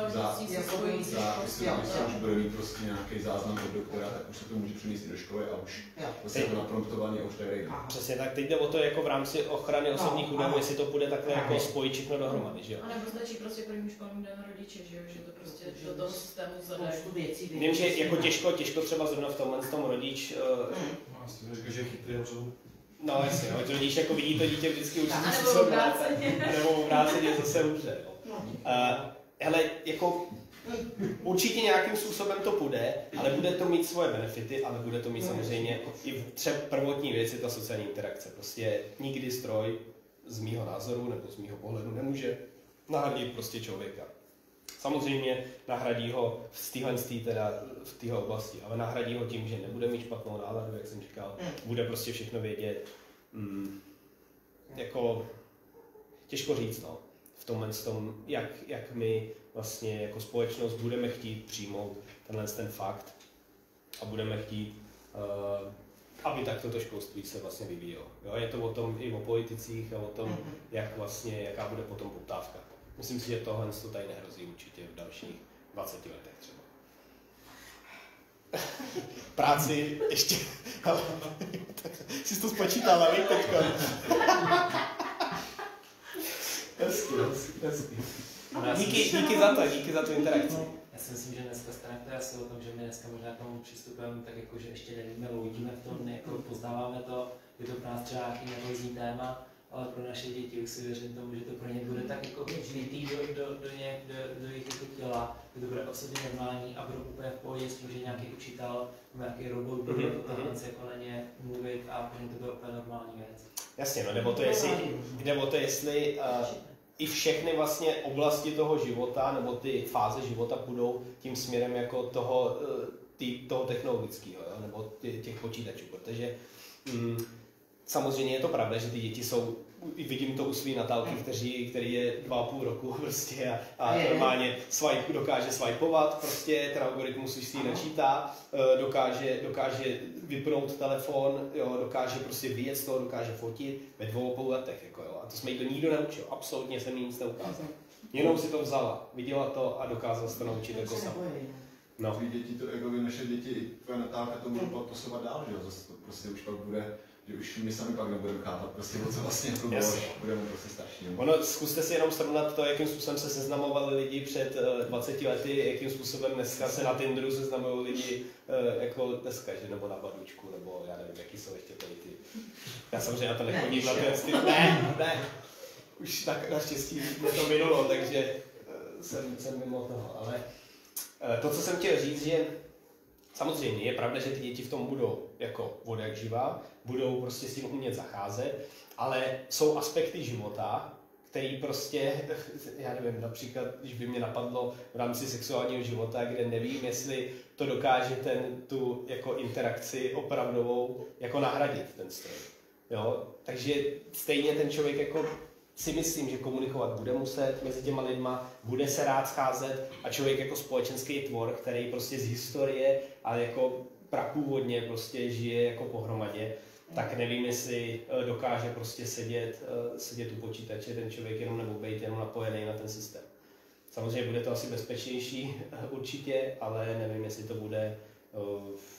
už bude mít prostě nějaký záznam od doktora, tak už se to může přenést do školy a už vlastně to napromptovaný a už tady jde. Přesně tak, teď jde o to jako v rámci ochrany osobních údajů, jestli to bude takhle jako spojit všechno dohromady, že jo? A nebo stačí prostě prvním školním den rodiče, že jo, že to prostě do toho systému zadají. Vím, že jako těžko třeba zrovna v tom rodič... že chytrý No jasně, no, rodič jako vidí to dítě vždycky už nebo obráceně. Nebo obráceně zase hůře. Hele, jako určitě nějakým způsobem to půjde, ale bude to mít svoje benefity, ale bude to mít samozřejmě i třeba prvotní věc je ta sociální interakce. Prostě nikdy stroj z mýho názoru nebo z mýho pohledu nemůže nahradit prostě člověka. Samozřejmě nahradí ho v téhle oblasti, ale nahradí ho tím, že nebude mít špatnou náladu, jak jsem říkal, bude prostě všechno vědět. Jako těžko říct, no, v tom, jak my vlastně jako společnost budeme chtít přijmout ten fakt a budeme chtít, aby takto to školství se vlastně vyvíjelo. Jo, je to o tom i o politicích a o tom, jaká bude potom poptávka. Myslím si, že tohle to tady nehrozí určitě v dalších 20 letech třeba. Práci ještě... Jsi to spočítala, víš, teďka. Hezky. Díky za tu interakci. Já si myslím, že dneska staráte asi o tom, že my dneska možná k tomu přistupujeme tak jako, že ještě nevíme, uvidíme v tom, jako poznáváme to, je to pro nás třeba nějaký nervózní téma, ale pro naše děti už si věřím tomu, že to pro ně bude tak jako vždytý do jejich těla, že to bude osobně normální a budou úplně v pohodě s tím, že nějaký učitel nebo nějaký robot bude jako na ně mluvit a pro ně to bude úplně normální věc. Jasně, no, jde o to, jestli i všechny vlastně oblasti toho života nebo ty fáze života půjdou tím směrem jako toho technologického, jo? Nebo těch počítačů, protože samozřejmě je to pravda, že ty děti jsou, vidím to u svý Natálky, který je 2,5 roku prostě a normálně dokáže swipeovat, prostě ten algoritmus už si ji načítá, dokáže vypnout telefon, jo, dokáže prostě vyjet z toho, dokáže fotit ve 2,5 letech, jako jo, a to jsme jí to nikdo neučil, absolutně jsem jí nic neukázal. Jenom si to vzala, viděla to a dokázala se to naučit jako sama. No. Ty děti, naše děti, tvoje Natálka to budou posouvat dál, že jo, zase to prostě už pak bude, že už my sami pak nebudeme chápat prostě, co vlastně jako bylo, budeme prostě starší. Ono, zkuste si jenom srovnat to, jakým způsobem se seznamovali lidi před 20 lety, jakým způsobem dneska se na Tinderu seznamují lidi jako dneska, že? Nebo na Badůčku, nebo já nevím, jaký jsou ještě tady ty. Já samozřejmě na to nechodím na ten styl. Ne. Už tak naštěstí mě to minulo, takže jsem mimo toho, ale to, co jsem chtěl říct, že samozřejmě je pravda, že ty děti v tom budou jako voda jak živá, budou prostě s tím umět zacházet, ale jsou aspekty života, který prostě, já nevím, například, když by mě napadlo v rámci sexuálního života, kde nevím, jestli to dokáže tu jako interakci opravdovou jako nahradit ten stroj. Jo? Takže stejně ten člověk jako si myslím, že komunikovat bude muset mezi těma lidma, bude se rád scházet a člověk jako společenský tvor, který prostě z historie a jako prapůvodně prostě žije jako pohromadě, tak nevím, jestli dokáže prostě sedět u počítače ten člověk jenom nebo být jenom napojený na ten systém. Samozřejmě bude to asi bezpečnější určitě, ale nevím, jestli to bude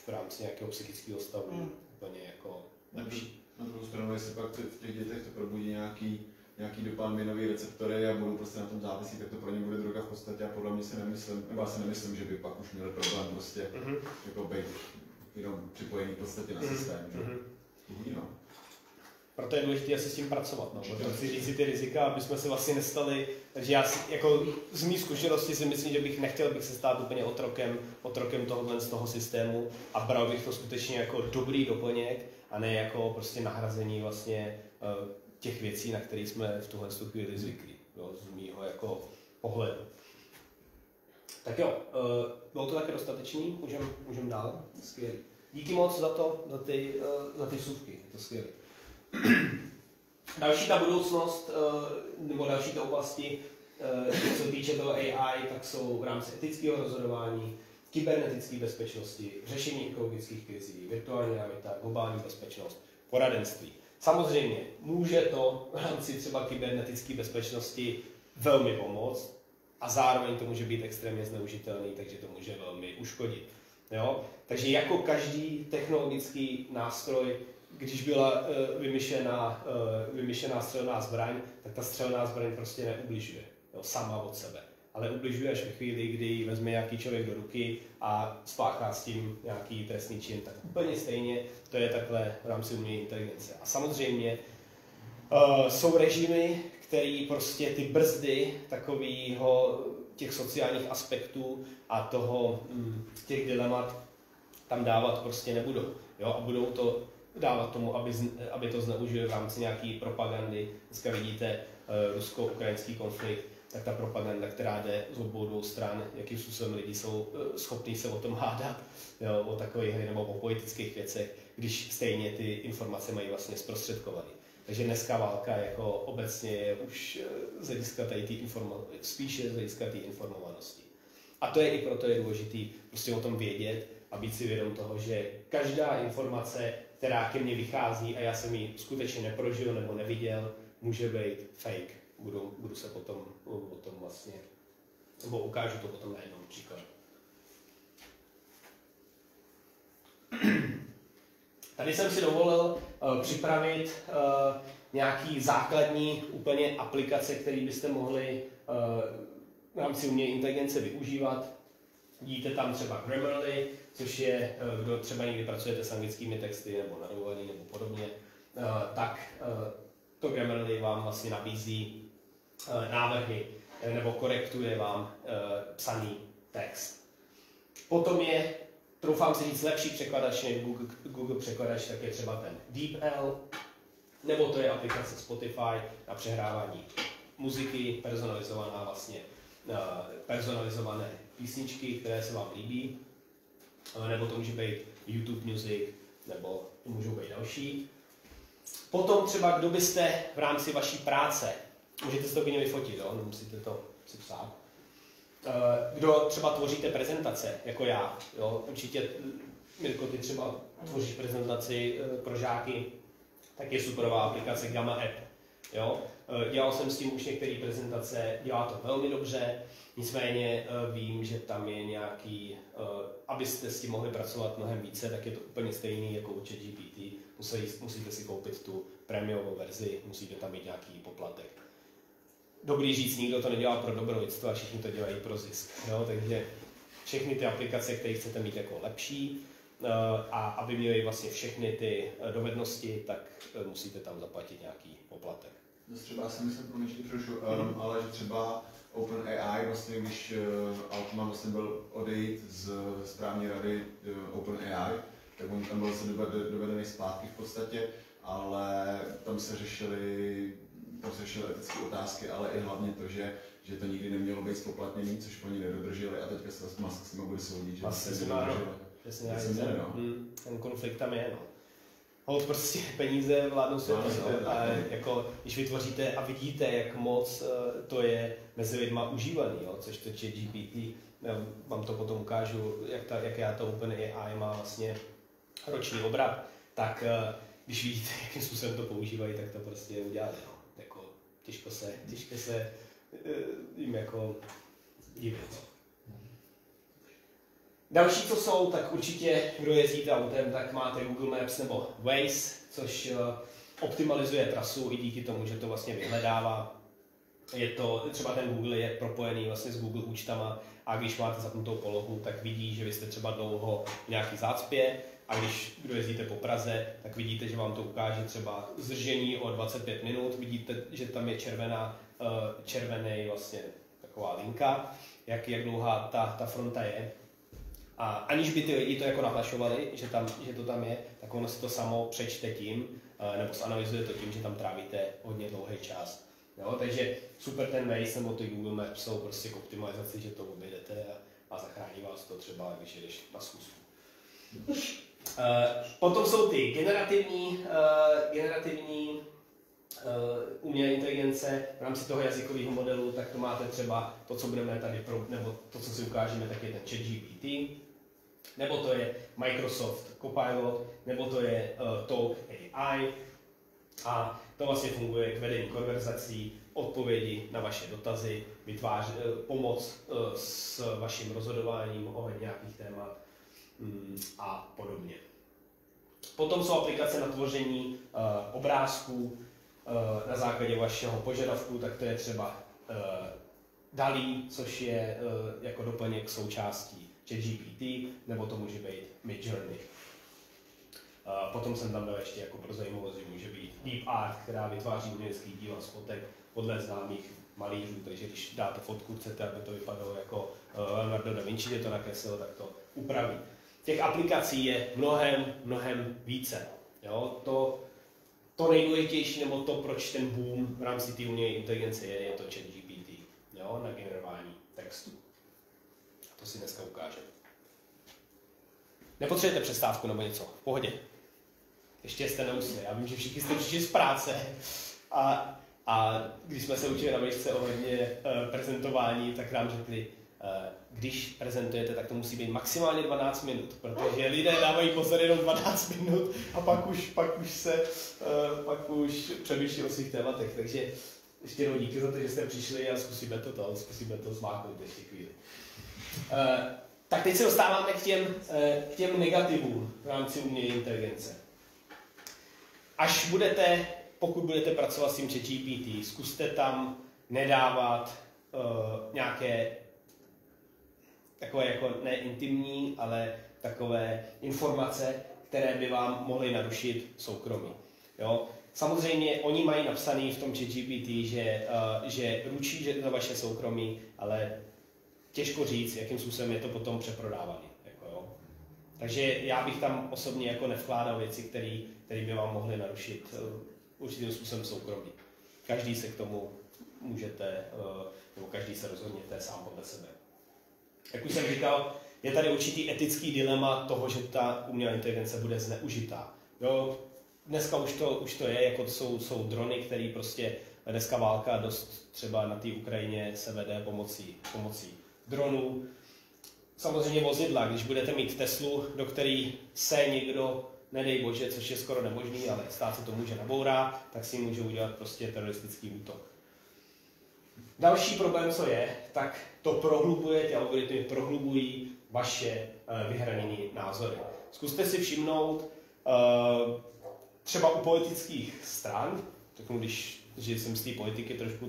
v rámci nějakého psychického stavu úplně jako lepší. Na druhou stranu, jestli pak v těch dětech to probudí nějaký dopaminový receptory a budou prostě na tom závislí, tak to pro ně bude droga v podstatě a podle mě si nemyslím, že by pak už měli problém prostě jako být jenom připojený v podstatě na systém. No. Proto je důležité asi s tím pracovat. No. Protože chci říct si ty rizika, aby jsme se vlastně nestali. Takže já jako z mých zkušeností si myslím, že bych nechtěl se stát úplně otrokem z toho systému a bral bych to skutečně jako dobrý doplněk a ne jako prostě nahrazení vlastně těch věcí, na které jsme v tuhle chvíli zvyklí. Z mýho jako pohledu. Tak jo, bylo to také dostatečný, můžem dál. Skvělý. Díky moc za ty vsuvky, to skvělé. Další ta budoucnost, nebo další ta oblasti, co se týče toho AI, tak jsou v rámci etického rozhodování, kybernetické bezpečnosti, řešení ekologických krizí, virtuální realita, globální bezpečnost, poradenství. Samozřejmě může to v rámci třeba kybernetické bezpečnosti velmi pomoct a zároveň to může být extrémně zneužitelný, takže to může velmi uškodit. Jo? Takže jako každý technologický nástroj, když byla vymyšlená střelná zbraň, tak ta střelná zbraň prostě neubližuje, jo, sama od sebe. Ale ubližuje až ve chvíli, kdy vezme nějaký člověk do ruky a spáchá s tím nějaký trestný čin. Tak úplně stejně to je takhle v rámci umělé inteligence. A samozřejmě jsou režimy, který prostě ty brzdy takového těch sociálních aspektů a těch dilemat tam dávat prostě nebudou. Jo? A budou to dávat tomu, aby to zneužili v rámci nějaké propagandy. Dneska vidíte rusko-ukrajinský konflikt, tak ta propaganda, která jde z obou dvou stran, jakým způsobem lidi jsou schopní se o tom hádat, jo, o takových nebo o politických věcech, když stejně ty informace mají vlastně zprostředkované. Takže dneska válka jako obecně je už z hlediska spíše z hlediska té informovanosti. A to je i proto je důležitý prostě o tom vědět a být si vědom toho, že každá informace, která ke mně vychází a já jsem ji skutečně neprožil nebo neviděl, může být fake. Budu se potom o tom vlastně, nebo ukážu to potom na jednom příkladu. Tady jsem si dovolil připravit nějaký základní úplně aplikace, které byste mohli v rámci umělé inteligence využívat. Vidíte tam třeba Grammarly, což je, kdo třeba někdy pracujete s anglickými texty nebo narovaný nebo podobně, tak to Grammarly vám vlastně nabízí návrhy nebo korektuje vám psaný text. Potom je, troufám si říct, lepší překladač než Google překladač, tak je třeba ten DeepL, nebo to je aplikace Spotify na přehrávání muziky, personalizované písničky, které se vám líbí, nebo to může být YouTube Music, nebo to můžou být další. Potom třeba, kdo byste v rámci vaší práce, můžete si to klidně vyfotit, jo? Nemusíte to si psát. Kdo třeba tvoříte prezentace, jako já, jo? Určitě, Mirko, ty třeba tvoříš prezentaci pro žáky, tak je superová aplikace Gamma App. Jo? Dělal jsem s tím už některé prezentace, dělá to velmi dobře, nicméně vím, že tam je nějaký, abyste s tím mohli pracovat mnohem více, tak je to úplně stejný jako u ChatGPT. Musíte si koupit tu prémiovou verzi, musíte tam mít nějaký poplatek. Dobrý říct, nikdo to nedělá pro dobrovolnictvo a všichni to dělají pro zisk. Jo? Takže všechny ty aplikace, které chcete mít jako lepší a aby měly vlastně všechny ty dovednosti, tak musíte tam zaplatit nějaký poplatek. Třeba si myslím, ale že třeba OpenAI, vlastně, když Altman vlastně byl odejít z správní rady OpenAI, tak on tam byl se dovedený zpátky v podstatě, ale tam se řešily řešili etické otázky, ale i hlavně to, že to nikdy nemělo být spoplatněný, což oni nedodrželi a teďka se Musk s nimi bude soudit, že se nedodrželi. Přesně, ten konflikt tam je, no. Hold prostě peníze vládnou světem, no, a jako, když vytvoříte a vidíte, jak moc to je mezi lidma užívaný, jo, což to ChatGPT, vám to potom ukážu, jak já to OpenAI má vlastně roční obrat, tak když vidíte, jakým způsobem to používají, tak to prostě uděláte, no. Jako, těžko se jim jako divit. Další, co jsou, tak určitě, kdo jezdíte autem, tak máte Google Maps nebo Waze, což optimalizuje trasu i díky tomu, že to vlastně vyhledává. Je to, třeba ten Google je propojený vlastně s Google účtama a když máte zapnutou polohu, tak vidí, že vy jste třeba dlouho v nějaký zácpě a kdo jezdíte po Praze, tak vidíte, že vám to ukáže třeba zdržení o 25 minut, vidíte, že tam je červený vlastně taková linka, jak dlouhá ta fronta je. A aniž by ty lidi to jako nahlašovali, že to tam je, tak ono si to samo přečte tím, nebo zanalyzuje to tím, že tam trávíte hodně dlouhý čas. Jo? Takže super ten Waze nebo ty Google Maps jsou prostě k optimalizaci, že to objedete a zachrání vás to třeba, když jedeš na schůzku. Potom jsou ty generativní umělé inteligence v rámci toho jazykového modelu, tak to máte třeba to, co budeme tady, nebo to, co si ukážeme, tak je ten ChatGPT, nebo to je Microsoft Copilot, nebo to je Talk AI a to vlastně funguje k vedení konverzací, odpovědi na vaše dotazy, pomoc s vaším rozhodováním ohledně nějakých témat a podobně. Potom jsou aplikace na tvoření obrázků na základě vašeho požadavku, tak to je třeba DALL-E, což je jako doplněk součástí ChatGPT, nebo to může být Midjourney. Potom jsem tam dal ještě jako pro zajímavost, že může být Deep Art, která vytváří umělecký díl a spotek podle známých malířů, takže když dáte fotku, chcete, aby to vypadalo jako Leonardo da Vinci, je to nakreslil, tak to upraví. Těch aplikací je mnohem více. Jo? To nejdůležitější, nebo to, proč ten boom v rámci té umělé inteligence je to ChatGPT, jo? Na generování textu. To si dneska ukážeme. Nepotřebujete přestávku nebo něco? V pohodě. Ještě jste neusli. Já vím, že všichni jste přišli z práce a když jsme se učili na výšce ohledně prezentování, tak nám řekli, když prezentujete, tak to musí být maximálně 12 minut, protože lidé dávají pozor jenom 12 minut a pak už přemýšlí o svých tématech. Takže ještě jednou díky za to, že jste přišli a zkusíme to zmáknout ještě chvíli. Tak teď se dostáváme k těm negativům v rámci umělé inteligence. Pokud budete pracovat s tím ChatGPT, zkuste tam nedávat nějaké takové jako ne intimní, ale takové informace, které by vám mohly narušit soukromí. Jo? Samozřejmě oni mají napsaný v tom ChatGPT, že ručí za vaše soukromí, ale těžko říct, jakým způsobem je to potom přeprodávané. Jako jo. Takže já bych tam osobně jako nevkládal věci, které by vám mohly narušit určitým způsobem soukromí. Každý se k tomu můžete, nebo každý se rozhodněte sám podle sebe. Jak už jsem říkal, je tady určitý etický dilema toho, že ta umělá inteligence bude zneužitá. Jo, dneska už to je, jako jsou drony, které prostě dneska válka dost třeba na té Ukrajině se vede pomocí dronů. Samozřejmě vozidla, když budete mít Teslu, do který se někdo, nedej bože, což je skoro nemožný, ale stát se to může nabourá, tak si může udělat prostě teroristický útok. Další problém, co je, tak to prohlubuje, ty algoritmy prohlubují vaše vyhraněné názory. Zkuste si všimnout třeba u politických stran, když jsem z té politiky trošku,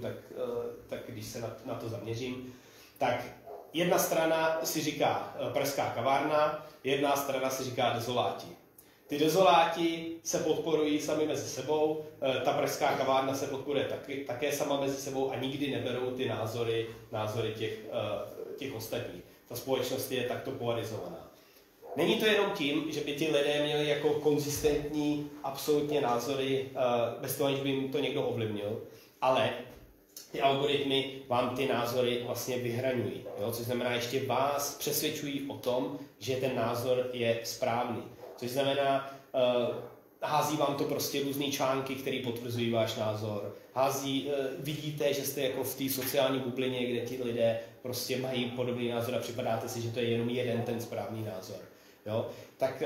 tak když se na to zaměřím, tak jedna strana si říká Pražská kavárna, jedna strana si říká dezoláti. Ty dezoláti se podporují sami mezi sebou, ta Pražská kavárna se podporuje také sama mezi sebou a nikdy neberou ty názory těch ostatních. Ta společnost je takto polarizovaná. Není to jenom tím, že by ty lidé měli jako konzistentní absolutně názory, bez toho, aniž by jim to někdo ovlivnil, ale ty algoritmy vám ty názory vlastně vyhraňují, jo? Což znamená, ještě vás přesvědčují o tom, že ten názor je správný. Což znamená, hází vám to prostě různý články, které potvrzují váš názor. Vidíte, že jste jako v té sociální bublině, kde ti lidé prostě mají podobný názor a připadáte si, že to je jenom jeden ten správný názor. Jo? Tak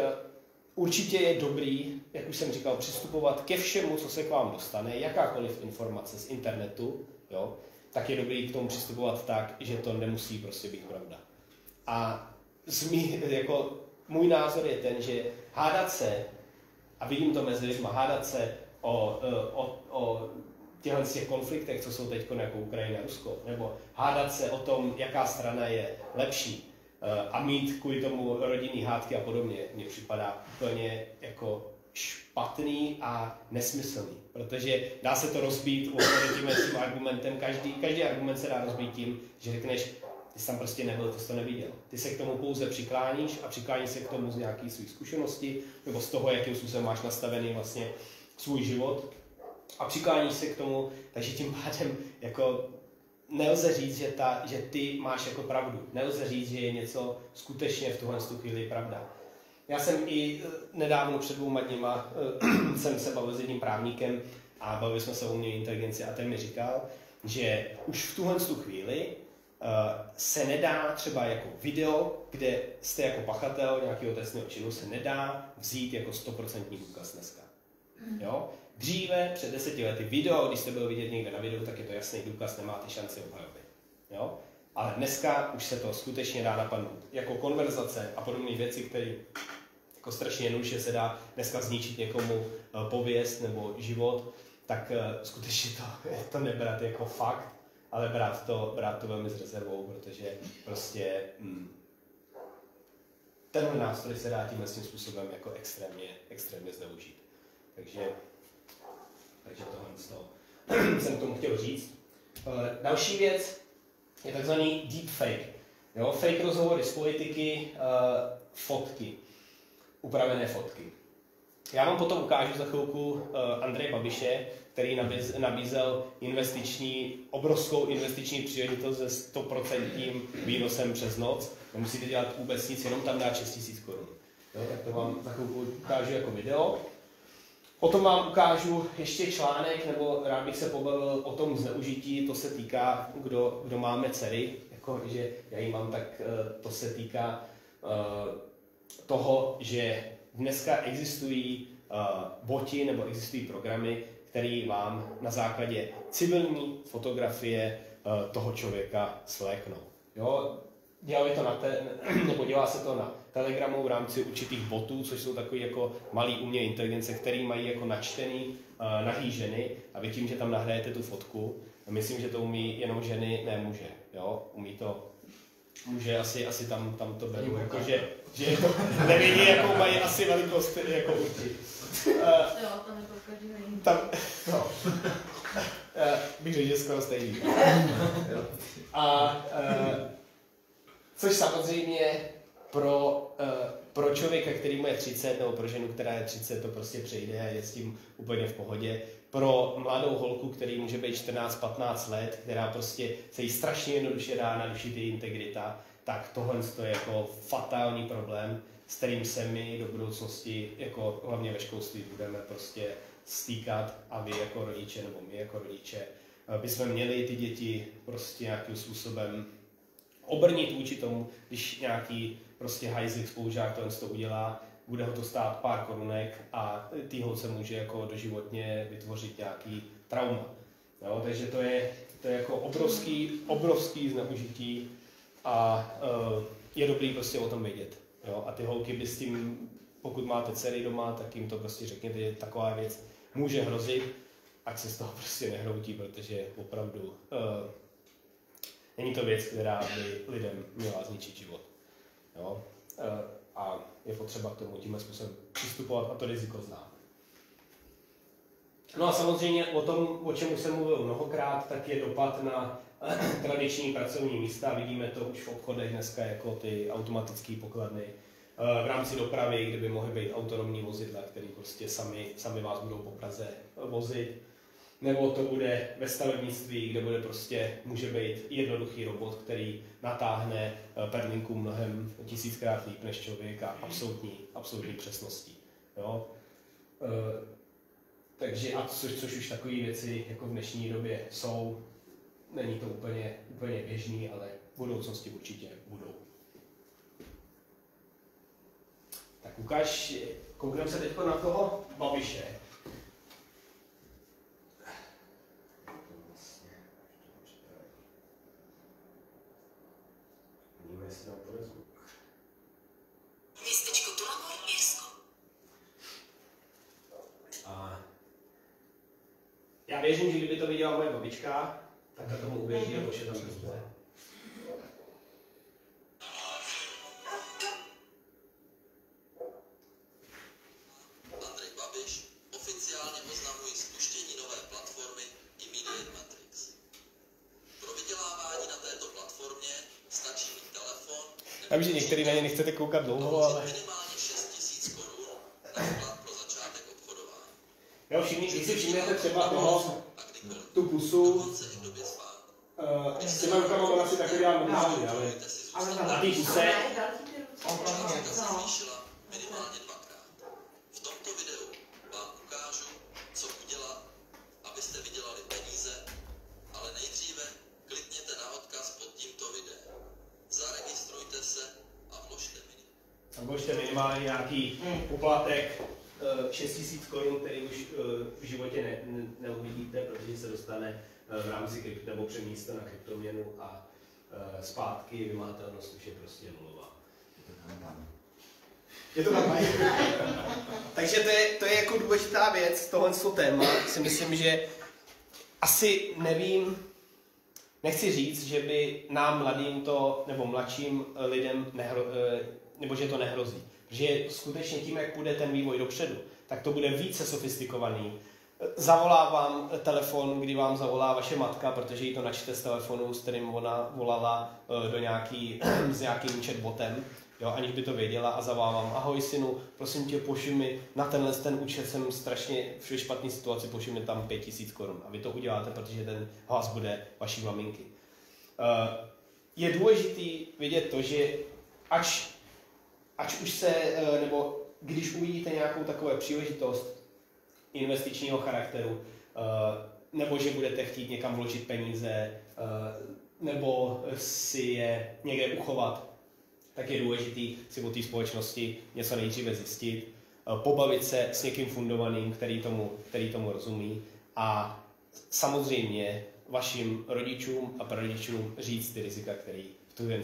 určitě je dobrý, jak už jsem říkal, přistupovat ke všemu, co se k vám dostane, jakákoliv informace z internetu, jo? Tak je dobrý k tomu přistupovat tak, že to nemusí prostě být pravda. A můj názor je ten, že hádat se, a vidím to mezi lidmi, hádat se o těch konfliktech, co jsou teď jako Ukrajina a Rusko, nebo hádat se o tom, jaká strana je lepší a mít kvůli tomu rodinný hádky a podobně, mně připadá úplně jako špatný a nesmyslný, protože dá se to rozbít tím argumentem, každý argument se dá rozbít tím, že řekneš, ty jsi tam prostě nebyl, ty jsi to neviděl. Ty se k tomu pouze přikláníš a přikláníš se k tomu z nějaké své zkušenosti nebo z toho, jakým způsobem máš nastavený vlastně svůj život a přikláníš se k tomu, takže tím pádem jako nelze říct, že ty máš jako pravdu. Nelze říct, že je něco skutečně v tuhle chvíli pravda. Já jsem i nedávno před 2 dněma jsem se bavil s jedním právníkem a bavili jsme se o umělé inteligenci a ten mi říkal, že už v tuhle chvíli se nedá třeba jako video, kde jste jako pachatel nějakého trestného činu, se nedá vzít jako 100% důkaz dneska. Jo? Dříve, před 10 lety, video, když jste byl vidět někde na videu, tak je to jasný důkaz, nemáte šanci obhajoby. Jo? Ale dneska už se to skutečně dá napadnout. Jako konverzace a podobné věci, které jako strašně jednoduše se dá dneska zničit někomu pověst nebo život, tak skutečně to nebrat jako fakt, ale brát to velmi s rezervou, protože prostě tenhle nástroj se dá tímhle způsobem jako extrémně zneužít. Takže tohle z toho jsem k tomu chtěl říct. Další věc je takzvaný deepfake. Jo? Fake rozhovory z politiky, fotky, upravené fotky. Já vám potom ukážu za chvilku Andreje Babiše, který nabízel obrovskou investiční příležitost se 100% výnosem přes noc. Nemusíte dělat vůbec nic, jenom tam dát 6 000 korun. Tak to vám za chvilku ukážu jako video. Potom vám ukážu ještě článek, nebo rád bych se pobavil o tom zneužití, to se týká, kdo máme dcery, jako, že já ji mám, tak to se týká toho, že dneska existují boti nebo existují programy, které vám na základě civilní fotografie toho člověka svléknou. Jo? Dělá se to na Telegramu v rámci určitých botů, což jsou takový jako malý umělé inteligence, který mají jako načtený nahý ženy a vy tím, že tam nahrajete tu fotku, myslím, že to umí jenom ženy, ne muže. Jo? Umí to muže, asi tam to beru, jako, že to nevědí, jakou mají asi velikost jako určitě. Jo, tam je to každý jiný. Bych řekl, že skoro stejný. Což samozřejmě pro člověka, který mu je 30, nebo pro ženu, která je 30, to prostě přejde a je s tím úplně v pohodě. Pro mladou holku, který může být 14-15 let, která prostě se jí strašně jednoduše dá narušit její integrita, tak tohle je jako fatální problém, s kterým se my do budoucnosti, jako hlavně ve školství, budeme prostě stýkat a vy jako rodiče, nebo my jako rodiče, bychom měli ty děti prostě nějakým způsobem obrnit vůči tomu, když nějaký prostě hajzlik spolužák to udělá, bude ho to stát pár korunek a ty holce může jako doživotně vytvořit nějaký trauma. Jo, takže to je jako obrovský zneužití a je dobrý prostě o tom vědět. Jo? A ty holky by s tím, pokud máte dcery doma, tak jim to prostě řekněte, že taková věc může hrozit, ať se z toho prostě nehroutí, protože opravdu není to věc, která by lidem měla zničit život. Jo? A je potřeba k tomu tímhle způsobem přistupovat a to riziko znát. No a samozřejmě o tom, o čem už jsem mluvil mnohokrát, tak je dopad na tradiční pracovní místa. Vidíme to už v obchodech dneska jako ty automatické pokladny. V rámci dopravy, kde by mohly být autonomní vozidla, které prostě sami vás budou po Praze vozit. nebo to bude ve stavebnictví, kde bude prostě, může být jednoduchý robot, který natáhne perlinku mnohem 1000krát líp než člověk a absolutní přesností. Jo? Takže a což už takové věci jako v dnešní době jsou, není to úplně běžný, ale v budoucnosti určitě budou. Tak koukneme se teď na toho Babiše. Městečko Tulamor, Irsko. A já věřím, že kdyby to viděla moje babička, tak ta tomu uvěří a pošle tam peníze. Andrej Babiš oficiálně oznamují spuštění nové platformy Immediate Matrix. Pro vydělávání na této platformě stačí mít telefon. Já vím, že některý na ně nechcete koukat dlouho, ale... minimálně 6 000 korun na vklad pro začátek obchodování. Jo, když si všimnete třeba toho, tu pusu, s těma rukama on asi takhle dělá normálně, ale na té puse... minimálně 2krát. V tomto videu vám ukážu, co udělat, abyste vydělali peníze, ale nejdříve klikněte na odkaz pod tímto videem. Zaregistrujte se a vložte minimálně nějaký poplatek 6 000 korun, který už v životě neuvidíte, protože se dostane v rámci nebo přemísta na kryptoměnu a zpátky vymahatelnost už je prostě nulová. Je to tam. Takže to je jako důležitá věc, tohle téma. Si myslím, že asi nevím, nechci říct, že by nám mladým to, nebo mladším lidem, nebo že to nehrozí. Že skutečně tím, jak půjde ten vývoj dopředu, tak to bude více sofistikovaný. Zavolá vám telefon, kdy vám zavolá vaše matka, protože jí to načte z telefonu, s kterým ona volala s nějakým chatbotem, jo, aniž by to věděla, a zavolá vám: ahoj synu, prosím tě, pošli mi na ten účet, jsem strašně v špatné situaci, pošli mi tam 5 000 korun. A vy to uděláte, protože ten hlas bude vaší maminky. Je důležitý vidět to, že ať už se, nebo když uvidíte nějakou takovou příležitost investičního charakteru, nebo že budete chtít někam vložit peníze, nebo si je někde uchovat, tak je důležitý si o té společnosti něco nejdříve zjistit, pobavit se s někým fundovaným, který tomu rozumí, a samozřejmě vašim rodičům a prarodičům říct ty rizika, které v tuhle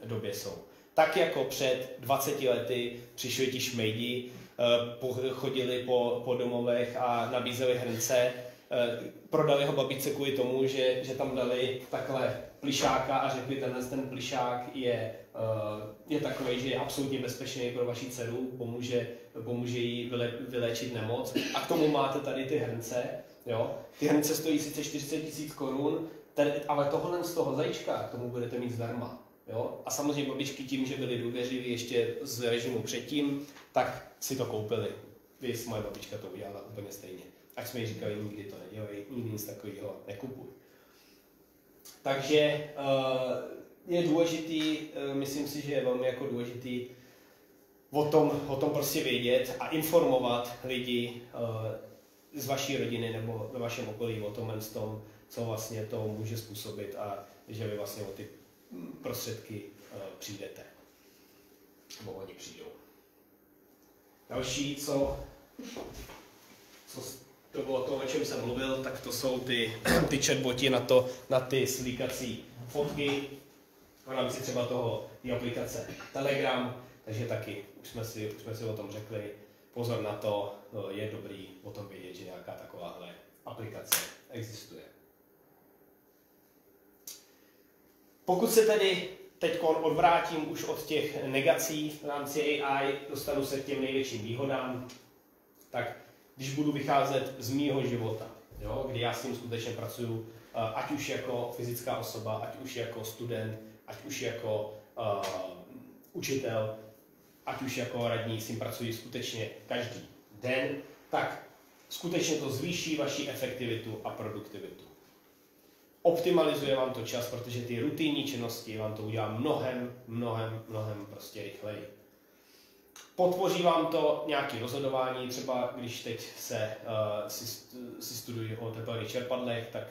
době jsou. Tak jako před 20 lety přišli ti šmejdi, chodili po domovech a nabízeli hrnce, prodali ho babičce kvůli tomu, že tam dali takhle plišáka a řekli, ten plišák je takový, že je absolutně bezpečný pro vaši dceru, pomůže jí vyléčit nemoc. A k tomu máte tady ty hrnce. Jo? Ty hrnce stojí sice 40 000 korun, ale tohle z toho zajíčka k tomu budete mít zdarma. Jo? A samozřejmě babičky tím, že byly důvěřiví ještě z režimu předtím, tak si to koupili. Moje babička to udělala úplně stejně. Ať jsme jí říkali, nikdy to nedělej, nikdy nic takového nekupuj. Takže je důležitý, myslím si, že je velmi jako důležitý o tom prostě vědět a informovat lidi z vaší rodiny nebo ve vašem okolí o tom, co vlastně to může způsobit, a že vy vlastně o ty prostředky přijdete. Nebo oni přijdou. Další, co to bylo to, o čem jsem mluvil, tak to jsou ty chatboti na ty slíkací fotky v rámci třeba té aplikace Telegram, takže taky už jsme si o tom řekli. Pozor na to, je dobrý o tom vědět, že nějaká takováhle aplikace existuje. Pokud se tedy teď odvrátím už od těch negací v rámci AI, dostanu se k těm největším výhodám, tak když budu vycházet z mýho života, jo, kdy já s tím skutečně pracuji, ať už jako fyzická osoba, ať už jako student, ať už jako učitel, ať už jako radní, s tím pracuji skutečně každý den, tak skutečně to zvýší vaši efektivitu a produktivitu. Optimalizuje vám to čas, protože ty rutinní činnosti vám to udělá mnohem prostě rychleji. Podpoří vám to nějaké rozhodování, třeba když teď si studuji o tepelných čerpadlech, tak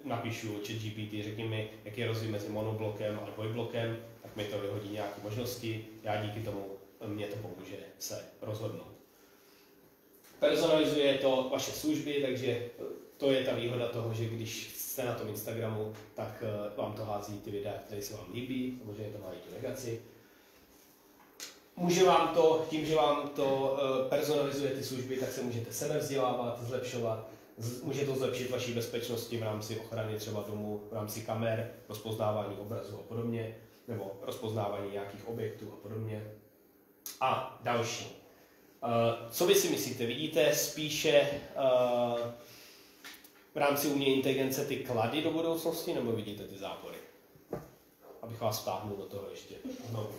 napíšu ChatGPT, řekni mi, jaký je rozdíl mezi monoblokem a dvojblokem, tak mi to vyhodí nějaké možnosti, já díky tomu mě to pomůže se rozhodnout. Personalizuje to vaše služby, takže to je ta výhoda toho, že když jste na tom Instagramu, tak vám to hází ty videa, které se vám líbí, samozřejmě to má i tu negaci. Může vám to, tím, že vám to personalizuje ty služby, tak se můžete sebevzdělávat, zlepšovat. Může to zlepšit vaší bezpečnosti v rámci ochrany třeba domu, v rámci kamer, rozpoznávání obrazu a podobně, nebo rozpoznávání nějakých objektů a podobně. A další. Co vy si myslíte? Vidíte spíše v rámci umělé inteligence ty klady do budoucnosti, nebo vidíte ty zápory? Abych vás vtáhnul do toho ještě znovu.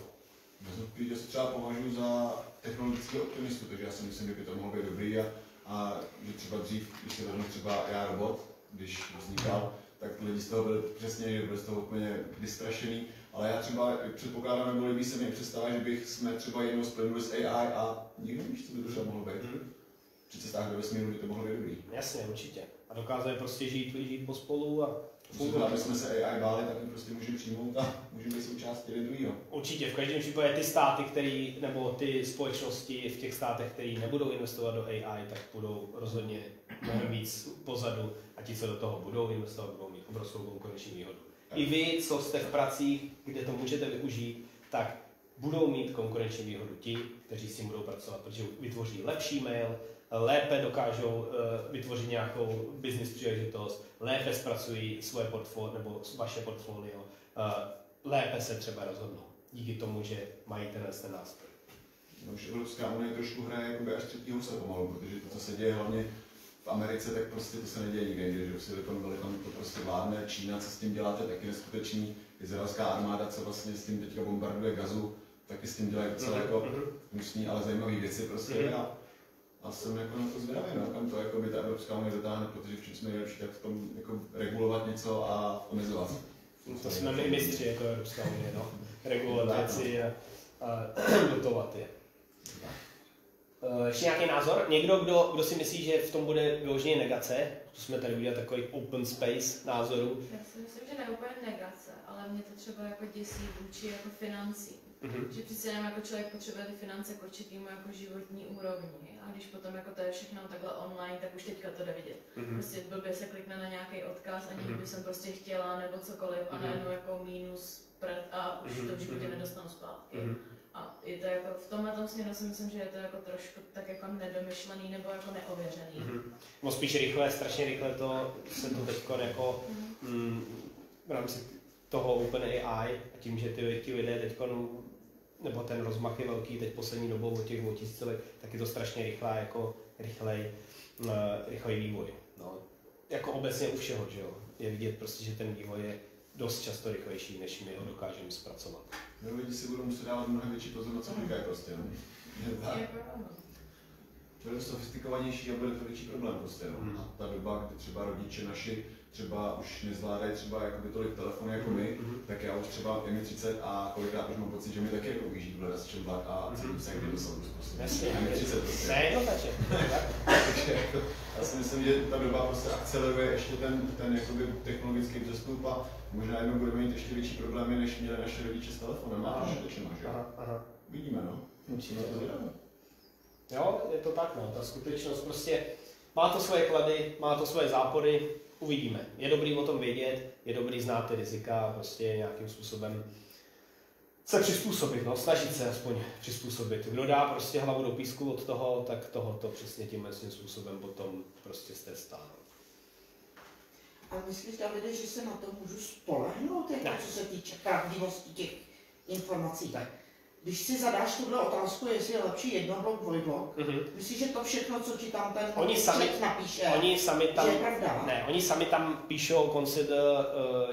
Já se třeba považuji za technologického optimistu, takže já si myslím, že by to mohlo být dobrý a že třeba dřív, když se vezmu třeba já robot, když vznikal, tak lidi z toho byli přesně, že byli z toho úplně vystrašený, ale já třeba předpokládám, nebo líbí se mi představa, že bych jsme třeba jednou splnili s AI a nikdo neví, co by to třeba mohlo být. Při cestách do vesmíru by to mohlo být dobrý. Jasně, určitě. A dokázali prostě žít pospolu a fungovat. Aby jsme se AI báli, tak my prostě můžeme přijmout a můžeme být součástí jeden druhýho. Určitě, v každém případě ty státy, nebo ty společnosti v těch státech, které nebudou investovat do AI, tak budou rozhodně mnohem víc pozadu a ti, co do toho budou investovat, budou mít obrovskou konkurenční výhodu. Tak. I vy, co jste v pracích, kde to můžete využít, tak budou mít konkurenční výhodu ti, kteří s tím budou pracovat, protože vytvoří lepší mail, lépe dokážou vytvořit nějakou business příležitost, lépe zpracují svoje portfolio nebo vaše portfolio, lépe se třeba rozhodnou. Díky tomu, že mají ten nástroj. No, už Evropská unie trošku hraje jakoby až třetí huse pomalu, protože to, co se děje hlavně v Americe, tak prostě to se neděje nikde, že v Silicon Valley tam to prostě vládne, Čína, co s tím děláte, taky neskutečný, izraelská armáda, co vlastně s tím teďka bombarduje Gazu, taky s tím dělají docela jako hnusný, ale zajímavé věci prostě. A jsem jako na to zvědavý, no, kam to jako by ta Evropská unie zatáhne, protože v čem jsme nejlepší, tak v tom jako regulovat něco a omezovat. To jsme my mistři jako Evropská unie, no. Regulovat věci a dotovat je. Ještě nějaký názor? Někdo, kdo si myslí, že v tom bude vyloženě negace? To jsme tady udělali takový open space názorů. Já si myslím, že ne úplně negace, ale mě to třeba jako děsí vůči jako financí. Že přece jenom jako člověk potřebuje ty finance k určitýmu jako životní úrovni a když potom jako to je všechno takhle online, tak už teďka to jde vidět. Prostě blbě se klikne na nějaký odkaz, aniž by jsem prostě chtěla nebo cokoliv a najednou jako minus a už to v životě nedostanu zpátky. A je to jako v tomhle tom směru si myslím, že je to jako trošku tak jako nedomyšlený nebo jako neověřený. No spíš rychle, strašně rychle to se to teďko jako v rámci toho OpenAI a tím, že ti lidé teďko nebo ten rozmach je velký teď poslední dobou od těch 2000 let, tak je to strašně rychlá, jako rychlej vývoj. No. Jako obecně u všeho, že jo? Je vidět prostě, že ten vývoj je dost často rychlejší, než my ho dokážeme zpracovat. No, lidi si budou muset dávat mnohem větší pozor na co říkají prostě, no. Bude to sofistikovanější a bude to větší problém prostě, no. A ta doba, kdy třeba rodiče naši třeba už nezvládají třeba jakoby tolik telefony jako my, tak já už třeba je mi 30 a kolikrát už mám pocit, že mi taky jako ujíždí v hledačem vlak a cítím se někdy do soudu prostě. Je mi 30 prostě. Takže jako, já si myslím, že ta doba prostě akceleruje ještě ten jakoby technologický vzestup a možná jednou budeme mít ještě větší problémy, než měli naše rodiče s telefonem a počítačem, že jo? Vidíme, no. Jo, je to tak, no. Ta skutečnost prostě má to svoje klady, má to svoje zápory, uvidíme. Je dobrý o tom vědět, je dobrý znát ty rizika, prostě nějakým způsobem se přizpůsobit, no, snažit se aspoň přizpůsobit. Kdo dá prostě hlavu do písku od toho, tak tohoto přesně tímhle způsobem potom prostě strestá. Ale myslíš, Davide, že se na to můžu spolehnout, jako co se týče pravdivosti těch informací? Tak. Když si zadáš tuhle otázku, jestli je lepší jednoblok, dvojblok, myslíš, že to všechno, co ti tam ten člověk napíše, je pravda? Ne, oni sami tam píšou consider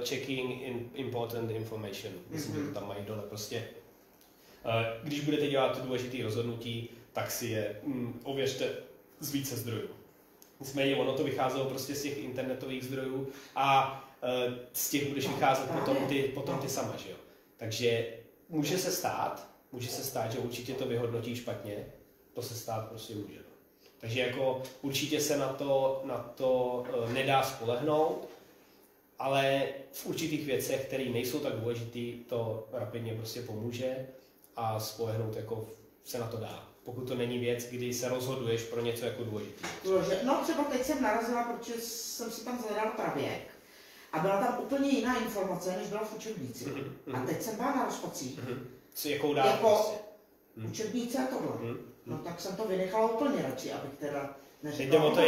checking important information. Myslím, že to tam mají dole. Prostě, když budete dělat důležité rozhodnutí, tak si je ověřte z více zdrojů. Nicméně ono to vycházelo prostě z těch internetových zdrojů a z těch budeš vycházet potom ty sama, že jo. Takže může se stát, že určitě to vyhodnotí špatně, to se stát prostě může. Takže jako určitě se na to nedá spolehnout, ale v určitých věcech, které nejsou tak důležitý, to rapidně prostě pomůže a spolehnout jako se na to dá. Pokud to není věc, kdy se rozhoduješ pro něco jako důležitý. No třeba teď jsem narazila, protože jsem si tam zhledala pravěk a byla tam úplně jiná informace, než byla v učebnici. A teď jsem byla na rozpacích. Jakou dá jako prostě? Učebnice a tohle. No tak jsem to vynechala úplně radši, abych teda neřekla. Jde o to,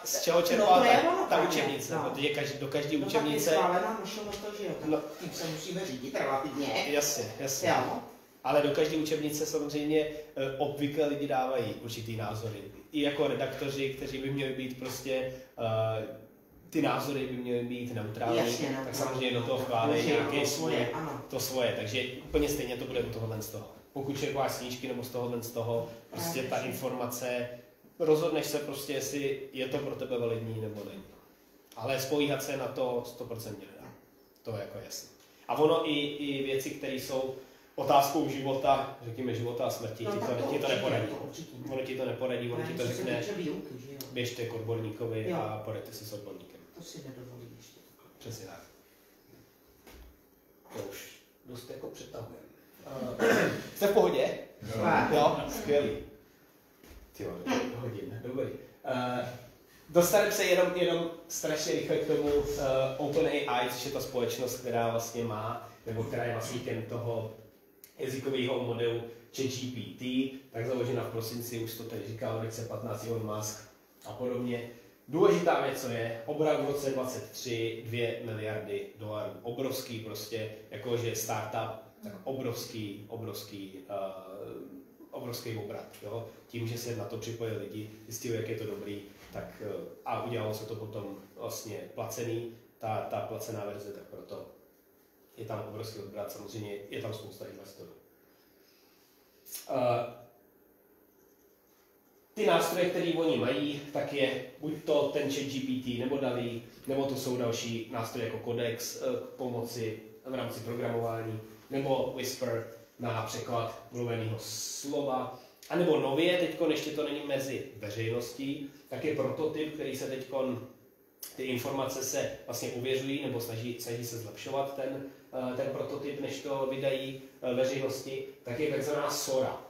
z čeho čerpala ta učebnice. No. Protože do každé učebnice... Tak je schválená to, že jo, tak tím se musíme řídit relativně. Jasně. Jo. Ale do každé učebnice samozřejmě obvykle lidi dávají určitý názory. I jako redaktoři, kteří by měli být prostě, ty názory by měly být neutrální, tak samozřejmě do toho vkládají nějaké svoje. Takže úplně stejně to bude u tohohle z toho. Pokud čerpáš snížky nebo z tohohle z toho, prostě ta informace, rozhodneš se prostě, jestli je to pro tebe validní nebo není. Ale spolíhat se na to 100% nedá. To je jako jasné. A ono i věci, které jsou otázkou života, řekněme života a smrti, ti to neporadí. Ono ti to neporadí, ono ti to řekne, běžte k odborníkovi a poraďte si s odborníkem. To si nedovolí ještě. Přesně tak. To už dost jako přetahujeme. Jste v pohodě? Jo, skvělý. Tyjo, hodin, dobrý. Dostaneme se jenom strašně rychle k tomu OpenAI, což je ta společnost, která vlastně má, nebo která je vlastníkem toho jazykového modelu ChatGPT, tak založena v prosinci, už to tady říkal, 2015 Elon Musk a podobně. Důležitá věc, co je, obrat v roce 2023 $2 miliardy. Obrovský prostě, jakože startup, tak obrovský obrat. Jo? Tím, že se na to připojili lidi, zjistili, jak je to dobrý, tak, a udělalo se to potom vlastně placený, ta placená verze, tak proto je tam obrovský obrat, samozřejmě je tam spousta investorů. Ty nástroje, které oni mají, tak je buď to ten ChatGPT nebo DALL-E, nebo to jsou další nástroje jako Codex k pomoci v rámci programování, nebo Whisper na překlad mluveného slova, a nebo nově, teďkon ještě to není mezi veřejností, tak je prototyp, který se teďkon, ty informace se vlastně ověřují, nebo snaží se zlepšovat ten prototyp, než to vydají veřejnosti, tak je takzvaná Sora.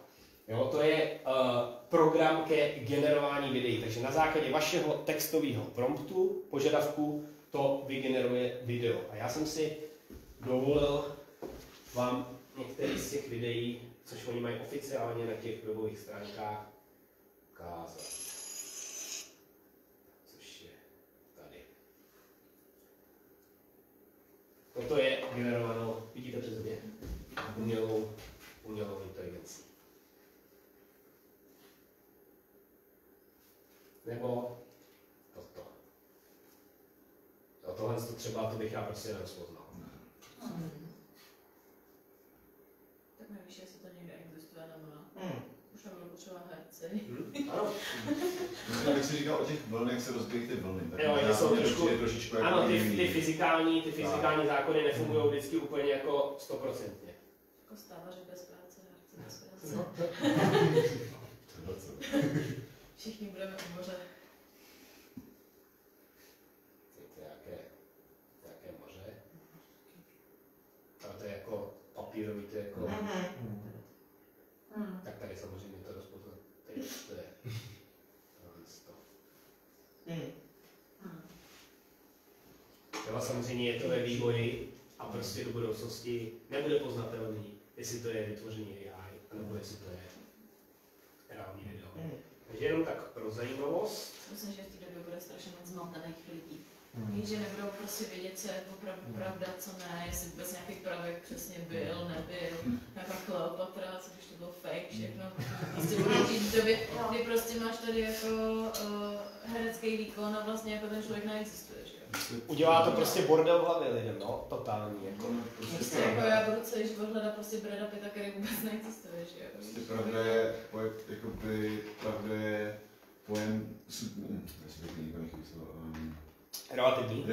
Jo, to je program ke generování videí, takže na základě vašeho textového promptu, požadavku, to vygeneruje video. A já jsem si dovolil vám některé z těch videí, což oni mají oficiálně na těch webových stránkách, ukázat. Což je tady. Toto je generováno, vidíte přes mě, umělou inteligencí. Nebo toto. A tohle třeba to bych já prostě nerozpoznal. Tak nevíš, jestli to někde existuje nebo ne. Už nebudu potřebovat herci. Já bych si říkal o těch vln, jak se rozbíjí ty vlny. Jo, oni jsou trošičku ano, ty fyzikální zákony nefungují vždycky úplně jako 100%. Jako stávaři bez práce, herci bez práce. Všichni budeme u moře. Jaké moře? Ale to je jako papírový, to je jako... Tak tady samozřejmě to rozpoznat. To je... Jo, samozřejmě je to ve vývoji a prostě do budoucnosti nebude poznatelný, jestli to je vytvoření AI, nebo jestli to je reálný video. Takže jenom tak pro zajímavost. Myslím, že v té době bude strašně moc zmatených lidí. Že nebudou prostě vědět, co je opravdu pravda, co ne, jestli vůbec nějaký pravek přesně byl, nebyl, nějaká Kleopatra, co když to bylo fake, všechno. Prostě budou žít v době, kdy prostě máš tady jako herecký výkon a vlastně jako ten člověk neexistuje, že jo. Udělá to prostě bordel v hlavě lidem, no, totální, jako. Prostě jako já budu celý život hledat prostě Brada Pitta, který vůbec neexistuje, že jo. Prostě pravda je pojem Relativní?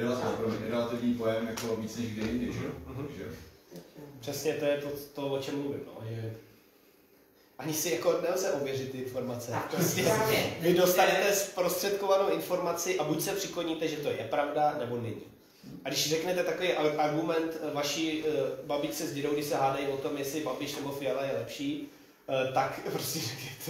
Relativní pojem jako víc než kdy jindy, že jo? Přesně to je to, o čem mluvím, no, že ani si jako nelze ověřit ty informace. Prostě vy dostanete zprostředkovanou informaci a buď se přikloníte, že to je pravda, nebo není. A když řeknete takový argument vaší babičce s dědou, když se hádají o tom, jestli Babiš nebo Fiala je lepší, tak prostě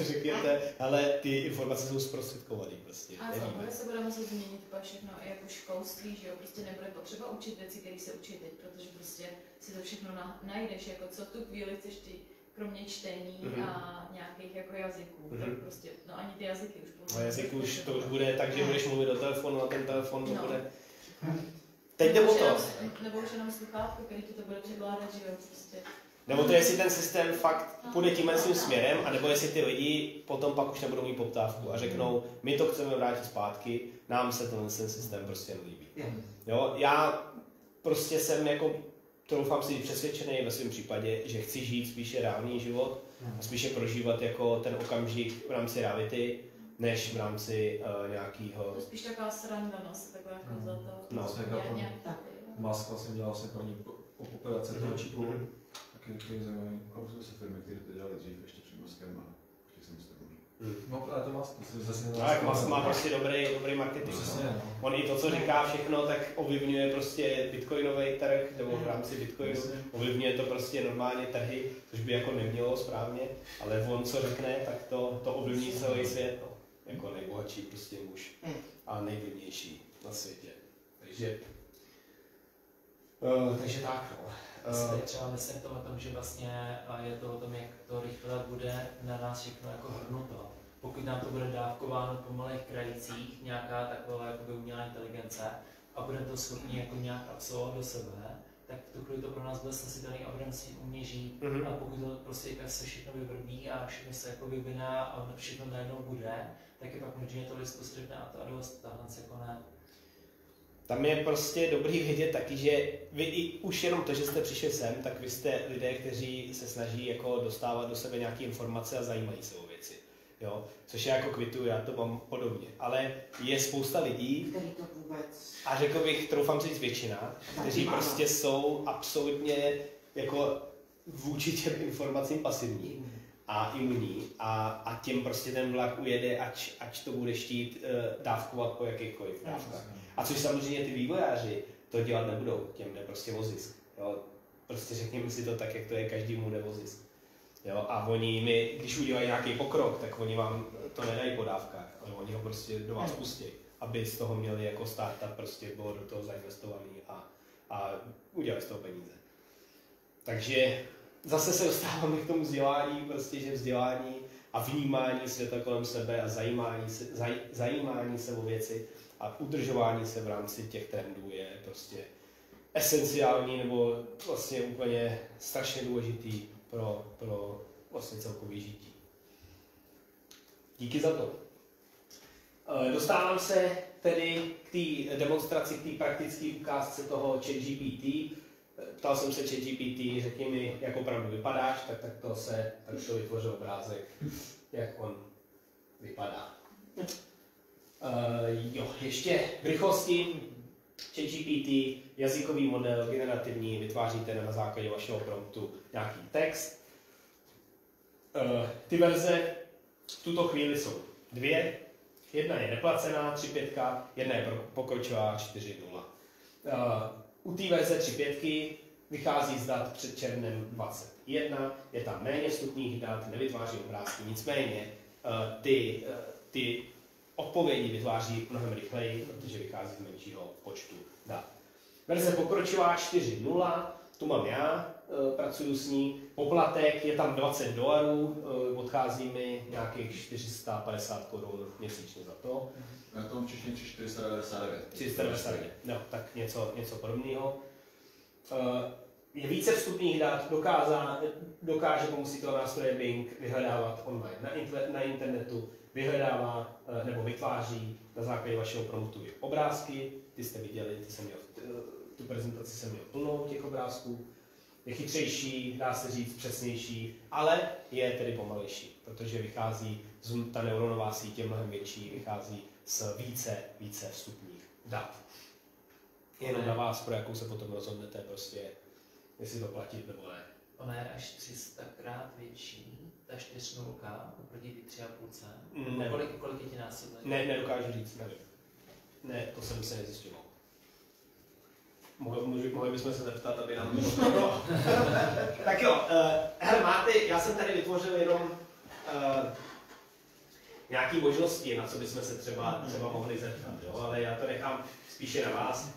řekněte, ale ty informace jsou zprostředkované prostě. A celkově se bude muset změnit všechno, i jako školství, že jo, prostě nebude potřeba učit věci, které se učí teď, protože prostě si to všechno najdeš, jako co v tu chvíli chceš ty, kromě čtení a nějakých jako jazyků, tak prostě, no ani ty jazyky už budou. No jazyk už to už bude tak, že budeš mluvit do telefonu a ten telefon to bude. Teď jde o to. Nebo už jenom sluchátko, který ti to bude překládat, že jo, prostě. Nebo to, jestli ten systém fakt půjde tímhle svým směrem, anebo jestli ty lidi potom pak už nebudou mít poptávku a řeknou, my to chceme vrátit zpátky, nám se ten systém prostě nelíbí. Jo, já prostě jsem jako, troufám si přesvědčený ve svém případě, že chci žít spíše reálný život a spíše prožívat jako ten okamžik v rámci reality, než v rámci nějakého... To je spíš taková sranda, no, se takhle jako za to. No, Musk vlastně dělal se první operace toho čipu. Taky zajímavý. Koupil se firmy, které to dělali dřív ještě před Muskem a chtěl jsem si to možná. No, ale to Musk. Musk má prostě dobrý marketing. On i to, co říká všechno, tak ovlivňuje prostě bitcoinový trh, nebo v rámci bitcoinu, ovlivňuje to prostě normálně trhy, což by jako nemělo správně, ale on co řekne, tak to ovlivní celý svět, no. Jako nejbohatší prostě muž a nejvlivnější na světě. Takže tak, no. Já třeba myslím to o tom, že vlastně je to o tom, jak to rychle bude na nás všechno jako hrnuto. Pokud nám to bude dávkováno po malých krajicích, nějaká taková jakoby umělá inteligence a budeme to schopni jako nějak absolvovat do sebe, tak v tu chvíli to pro nás bude snesitelný a budeme si umět žít. A pokud to prostě se všechno vyvrbí a všechno se jako vyvine a všechno najednou bude, tak je pak možná to lidstvo si řekne a to dost, tahle jako ne. Tam je prostě dobrý vědět taky, že vy i už jenom to, že jste přišli sem, tak vy jste lidé, kteří se snaží jako dostávat do sebe nějaké informace a zajímají se o věci. Jo? Což já jako kvituju, já to mám podobně. Ale je spousta lidí, a řekl bych, troufám říct většina, kteří prostě jsou absolutně jako vůči těm informacím pasivní a imunní a těm prostě ten vlak ujede, ať to bude chtít dávkovat po jakýchkoliv dávkách. A což samozřejmě ty vývojáři to dělat nebudou, těm jde prostě o zisk. Jo? Prostě řekněme si to tak, jak to je, každému jde o zisk. Jo? A oni, když udělají nějaký pokrok, tak oni vám to nedají po dávkách, ale oni ho prostě do vás pustí, aby z toho měli jako startup, prostě bylo do toho zainvestovaný a udělali z toho peníze. Takže zase se dostáváme k tomu vzdělání, prostě, že vzdělání a vnímání světa kolem sebe a zajímání se o věci a udržování se v rámci těch trendů je prostě esenciální nebo vlastně úplně strašně důležitý pro vlastně celkový žití. Díky za to. Dostávám se tedy k té demonstraci, k té praktické ukázce toho ChatGPT. Ptal jsem se ChatGPT, řekni mi, jak opravdu vypadáš, tak to vytvořil obrázek, jak on vypadá. Ještě v rychlosti ChatGPT, jazykový model, generativní, vytváříte na základě vašeho promptu nějaký text. Ty verze v tuto chvíli jsou dvě. Jedna je neplacená 3.5, jedna je pokročilá 4.0. U té verze 3.5 vychází z dat před červnem 2021, je tam méně vstupních dat, nevytváří obrázky, nicméně ty odpovědi vytváří mnohem rychleji, protože vychází z menšího počtu dat. Verze pokročilá 4.0, tu mám já, pracuji s ní, poplatek je tam $20, odchází mi nějakých 450 korun měsíčně za to. Na tom v češtině 499. 499, no, tak něco podobného. Je více vstupních dat, dokáže pomocí toho nástroje Bing vyhledávat online na internetu, vyhledává nebo vytváří na základě vašeho promptu obrázky, ty jste viděli, tu prezentaci jsem měl plnou těch obrázků. Je chytřejší, dá se říct přesnější, ale je tedy pomalejší, protože vychází, ta neuronová síť je mnohem větší, vychází z více vstupních dat. jenom na vás, pro jakou se potom rozhodnete prostě, jestli to platit nebo ne. Ona je až 300krát větší, ta 4.0 oproti 3.5. Kolik je ti násobek? Ne, nedokážu říct, nevím. Ne, to jsem se nezjišťoval. Mohli bychom se zeptat, aby nám to tak jo, hele, já jsem tady vytvořil jenom nějaké možnosti, na co bychom se třeba mohli zeptat, jo? Ale já to nechám spíše na vás.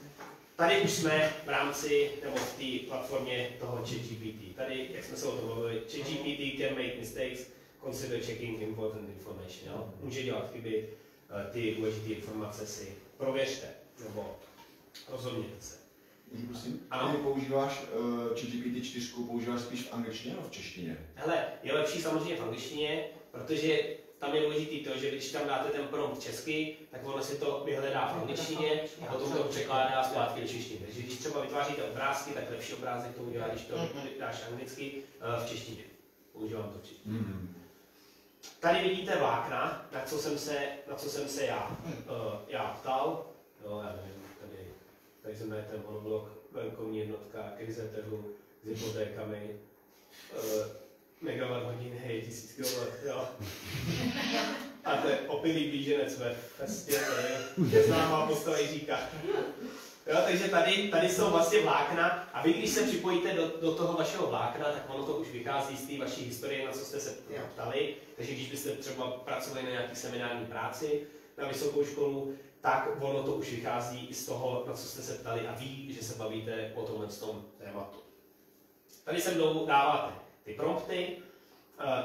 Tady už jsme v rámci, nebo v té platformě toho ChatGPT. Tady, jak jsme se o tom mluvili, ChatGPT can make mistakes, consider checking important information. Jo? Může dělat chyby, ty důležité informace si prověřte, nebo rozhodněte se. Můžu prosím? Ano. Ty používáš ChatGPT 4, používáš spíš v angličtině nebo v češtině? Hele, je lepší samozřejmě v angličtině, protože tam je důležitý to, že když tam dáte ten prompt česky, tak ono si to vyhledá v angličtině a potom to překládá zpátky do češtiny. Takže když třeba vytváříte obrázky, tak lepší obrázek to udělá, když to dáš anglicky v češtině. Používám to v češtině. Tady vidíte vlákna, na co jsem se já ptal. Jo, já nevím, tady jsem najít ten monoblok, venkovní jednotka, krize trhu s hypotékami, megawatt hodin, hej, 1000 kW, jo. A to je opilý blíženec ve festě, to je známá postava Jiříka. Jo, takže tady jsou vlastně vlákna a vy, když se připojíte do toho vašeho vlákna, tak ono to už vychází z té vaší historie, na co jste se ptali. Takže když byste třeba pracovali na nějaké seminární práci na vysokou školu, tak ono to už vychází i z toho, na co jste se ptali a ví, že se bavíte o tomhle tom tématu. Tady se mnou dáváte ty prompty,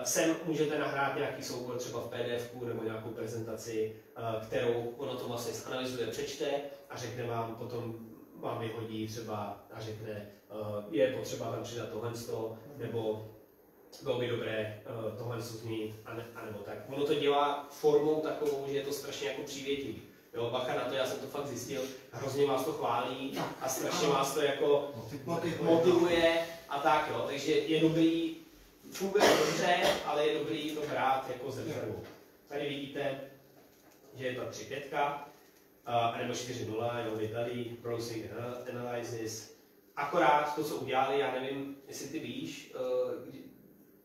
sem můžete nahrát nějaký soubor třeba v PDF nebo nějakou prezentaci, kterou ono to vlastně zanalyzuje, přečte a řekne vám, potom vám vyhodí třeba a řekne, je potřeba tam přidat tohle, nebo bylo by dobré tohle změnit, anebo tak. Ono to dělá formou takovou, že je to strašně jako přívětivý. Jo, bacha na to, já jsem to fakt zjistil, hrozně vás to chválí a strašně vás to jako motivuje a tak, jo. Takže je dobrý, funguje dobře, ale je dobrý to brát jako z rezervu. Tady vidíte, že je to 3.5, nebo 4.0, jo, vydali, Browsing Analysis. Akorát to, co udělali, já nevím, jestli ty víš,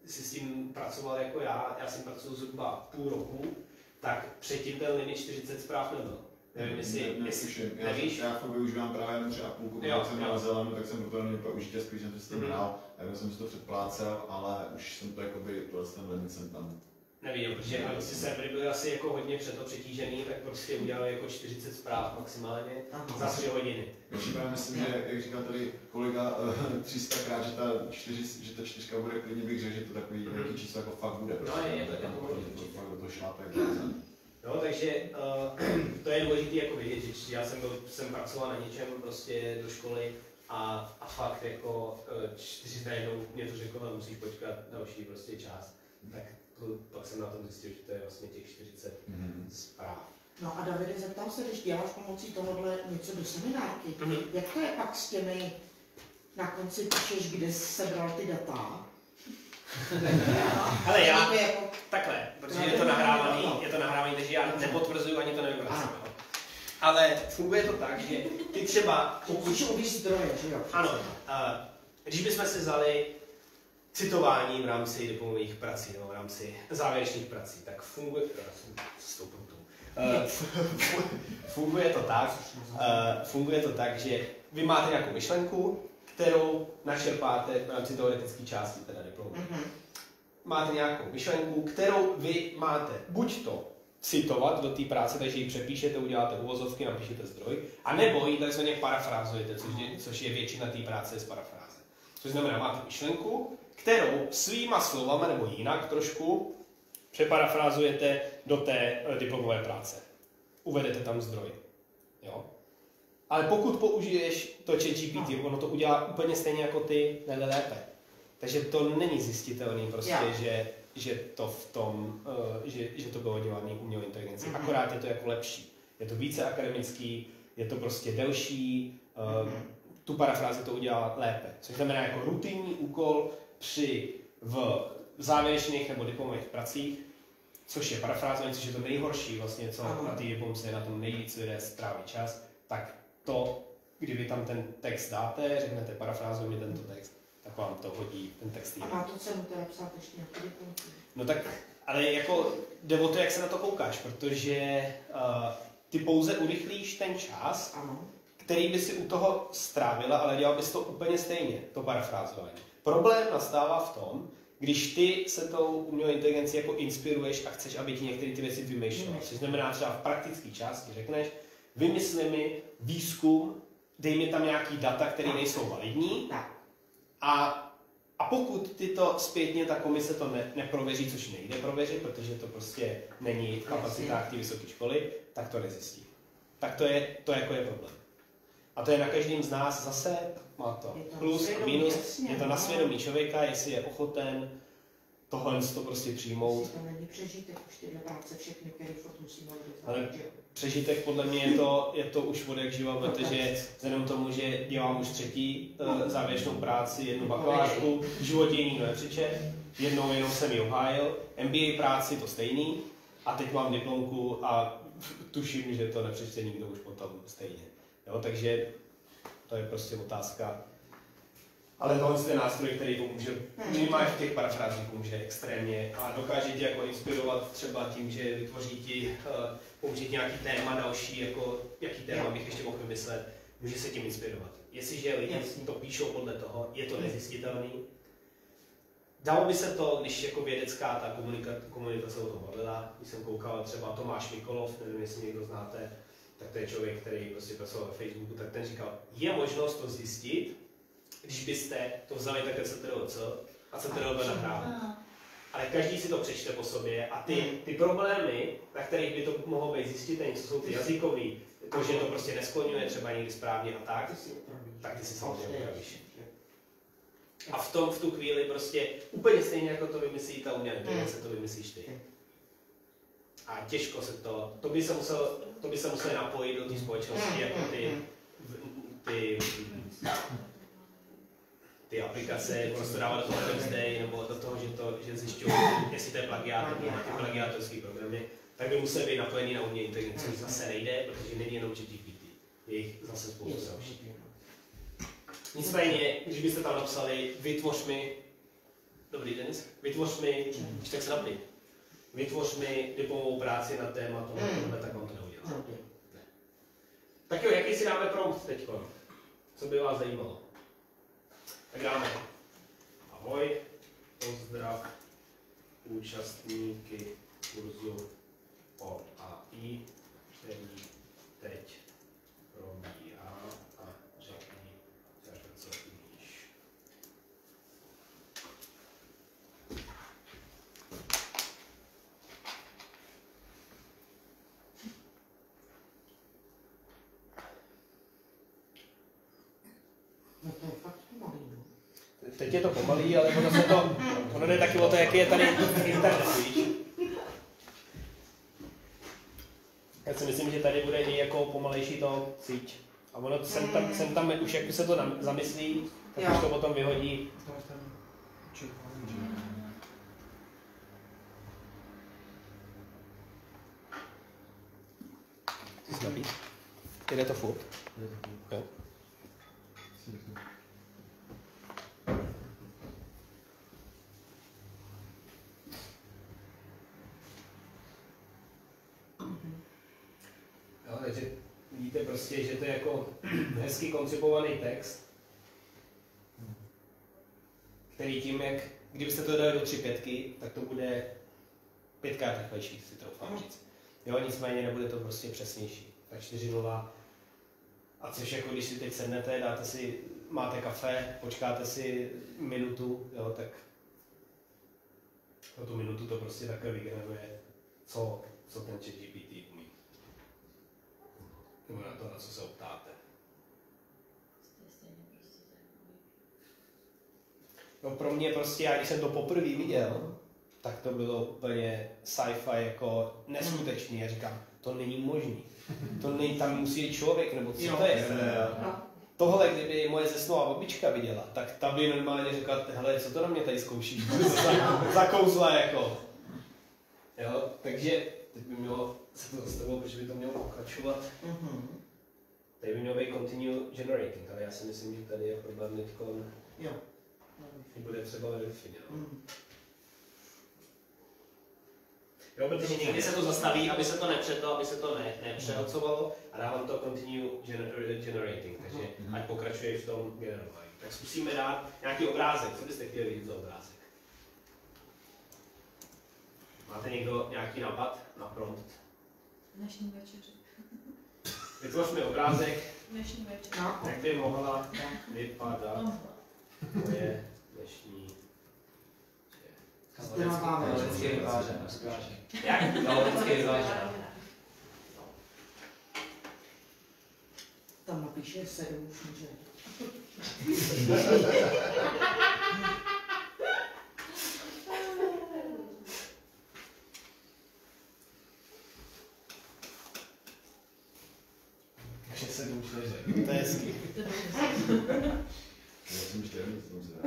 jsi s tím pracoval jako já s tím pracuji zhruba půl roku, tak předtím ten limit 40 zpráv nebyl. Nevím, jestli nevíš. Já fakt využívám právě třeba půlku, když jsem na Zelenu, tak jsem proto neměl použitě, spíš jsem to s tím hrál, já jsem si to předplácel, ale už jsem to jakoby, ten limit jsem tam neviděl, protože prostě servery byly asi jako hodně přetížený, tak prostě udělali jako 40 zpráv maximálně za 3 hodiny. Já myslím, že, jak říkal tady kolega 300krát, že ta 4 bude klidně, bych řekl, že to takový nějaký číslo jako fakt bude. No je to jako možný. Fakt do toho šlápe. No, takže to je důležité jako vidět, že já jsem pracoval na něčem prostě do školy a fakt jako 4 najednou mě to řeklo, a musíš počkat další prostě část. Tak pak jsem na tom zjistil, že to je vlastně těch 40 zpráv. No a Davide, zeptám se, když děláš pomocí tohohle něco do seminárky, jak to je pak s těmi, na konci píšeš, kde jsi sebral ty data? Hele, já, takhle, protože je to nahrávaný, takže já nepotvrzuju ani to nevyvracím. Ale funguje to tak, že ty třeba... Musíš uvíct zdroje, že jo? Ano, když bychom si vzali citování v rámci diplomových prací, nebo v rámci závěrečných prací, tak funguje to tak, že vy máte nějakou myšlenku, kterou načerpáte v rámci teoretické části teda diplomu. Máte nějakou myšlenku, kterou vy máte buď to citovat do té práce, takže ji přepíšete, uděláte uvozovky, napíšete zdroj, anebo ji takzvaně parafrázujete, což je většina té práce z parafráze. Což znamená, máte myšlenku, kterou svýma slovama nebo jinak trošku přeparafrázujete do té diplomové práce. Uvedete tam zdroj. Jo? Ale pokud použiješ to ChatGPT, ono to udělá úplně stejně jako ty, lépe. Takže to není zjistitelný prostě, že to v tom, že to bylo dělané umělou inteligencí. Akorát je to jako lepší. Je to více akademický, je to prostě delší, tu parafrázi to udělá lépe. Což znamená jako rutinní úkol v závěrečných nebo diplomových pracích, což je parafrázování, což je to nejhorší vlastně, co na té diplomce na tom nejvíc lidé stráví čas, tak to kdy vy tam ten text dáte, řeknete parafrázuj mi tento text, tak vám to hodí ten text. A má to cenu teda psát ještě nějaký doplňky? No tak, ale jako jde o to, jak se na to koukáš, protože ty pouze urychlíš ten čas, ano, který by si u toho strávila, ale dělal bys to úplně stejně, to parafrázování. Problém nastává v tom, když ty se tou umělou inteligencí jako inspiruješ a chceš, aby ti některé ty věci vymýšlela. Což znamená třeba v praktické části řekneš, vymysli mi výzkum, dej mi tam nějaký data, které nejsou validní a pokud ty to zpětně, ta komise to neprověří, což nejde prověřit, protože to prostě není v kapacitách té vysoké školy, tak to nezjistí. Tak to jako je problém. A to je na každém z nás zase, má to plus a minus, je to na svědomí člověka, jestli je ochoten tohle to prostě přijmout. To není přežitek už tyhle práce všechny, které furt musíme udělat. Ale přežitek podle mě je to už od jak živa, protože vzhledem tomu, že dělám už třetí závěrečnou práci, jednu bakalářku, v životě ji nikdo nepřečet, jednou jenom jsem ji obhájil, MBA práci to stejný a teď mám diplomku a tuším, že to nepřečte nikdo už potom stejně. Jo, takže to je prostě otázka. Ale tohle je nástroj, který pomůže, minimálně v těch parafrázích pomůže extrémně a dokáže tě jako inspirovat třeba tím, že vytvoří ti, použít nějaký téma další, jako jaký téma bych ještě mohl vymyslet, může se tím inspirovat. Jestliže lidi to píšou podle toho, je to nezjistitelný. Dalo by se to, když jako vědecká ta komunikace o tom bavila, když jsem koukal třeba Tomáš Mikolov, nevím, jestli někdo znáte, tak to je člověk, který prostě pracoval na Facebooku, tak ten říkal, je možnost to zjistit, když byste to vzali takhle CTRL-C a CTRL-V nahrávali. Ale každý si to přečte po sobě a ty problémy, na kterých by to mohlo být zjistitelné, co jsou ty jazykový, to, že to prostě neskloňuje třeba někdy správně a tak ty si samozřejmě upravíš. A v tu chvíli prostě úplně stejně jako to vymyslí ta umělá inteligence, to vymyslíš ty. A těžko se to by se muselo napojit do té společnosti, jako ty aplikace, prostě dávat do toho Wednesday, nebo do toho, že zjišťují, jestli to je plagiát, nebo ty plagiátorský programy, tak by museli být napojený na umělou inteligenci, což zase nejde, protože není jenom ChatGPT, je jich zase spoustu dalších. Nicméně, když byste tam napsali, vytvoř mi, dobrý Denis, vytvoř mi, tak se napni. Vytvoř mi diplomovou práci na téma tohle, tak vám to neudělá. Tak jo, jaký si dáme prompt teďko? Co by vás zajímalo? Tak dáme. Ahoj, pozdrav účastníky kurzu o AI, který teď probíhá a řekni, co umíš. No to je fakt pomalý. Teď je to pomalý, ale ono jde taky o to, jaký je tady internet, víš? Já si myslím, že tady bude i jako pomalejší to síť. A ono sem tam už jak se to zamyslí, tak už to potom vyhodí. Ty jsi nabít? Jde to furt? Jo. Takže vidíte prostě, že to je jako hezky koncipovaný text, který tím, jak kdybyste to dali do 3.5, tak to bude 5krát rychlejší, si troufám říct. Jo, nicméně nebude to prostě přesnější. Tak 4.0. A což jako když si teď sednete, máte kafe, počkáte si minutu, jo, tak pro tu minutu to prostě takhle vygeneruje, co ten ChatGPT umí. Nebo na to, na co se optáte. No pro mě prostě, já když jsem to poprvé viděl, tak to bylo úplně sci-fi jako neskutečný. Já říkám, to není možný. Tam musí být člověk, nebo co to je? Tohle, kdyby moje zesnulá babička viděla, tak ta by normálně řekla, hele, co to na mě tady zkoušíš? Zakouzla jako. Jo, takže teď by mělo se to zastavilo, protože by to mělo pokračovat. Tady by mělo být continue generating, ale já si myslím, že tady je problém teďkon. Jo. Bude třeba ve Wi-Fi, Jo, protože někdy se to zastaví, aby se to nepřetlo, aby se to nepřehodcovalo a dávám to continue generating, takže ať pokračuje v tom generování. Tak zkusíme dát nějaký obrázek. Co byste chtěli vidět za obrázek? Máte někdo nějaký nápad na prompt? Dnešní večeři. Vytvořme obrázek, Dnešní večeři. jak by mohla vypadat moje dnešní Kaloricky vyvážená. Jak? Kaloricky vyvážená. Tam napíše 7 už může. Takže 7 už neřekl. To je hezky. Já jsem 4, to se dá.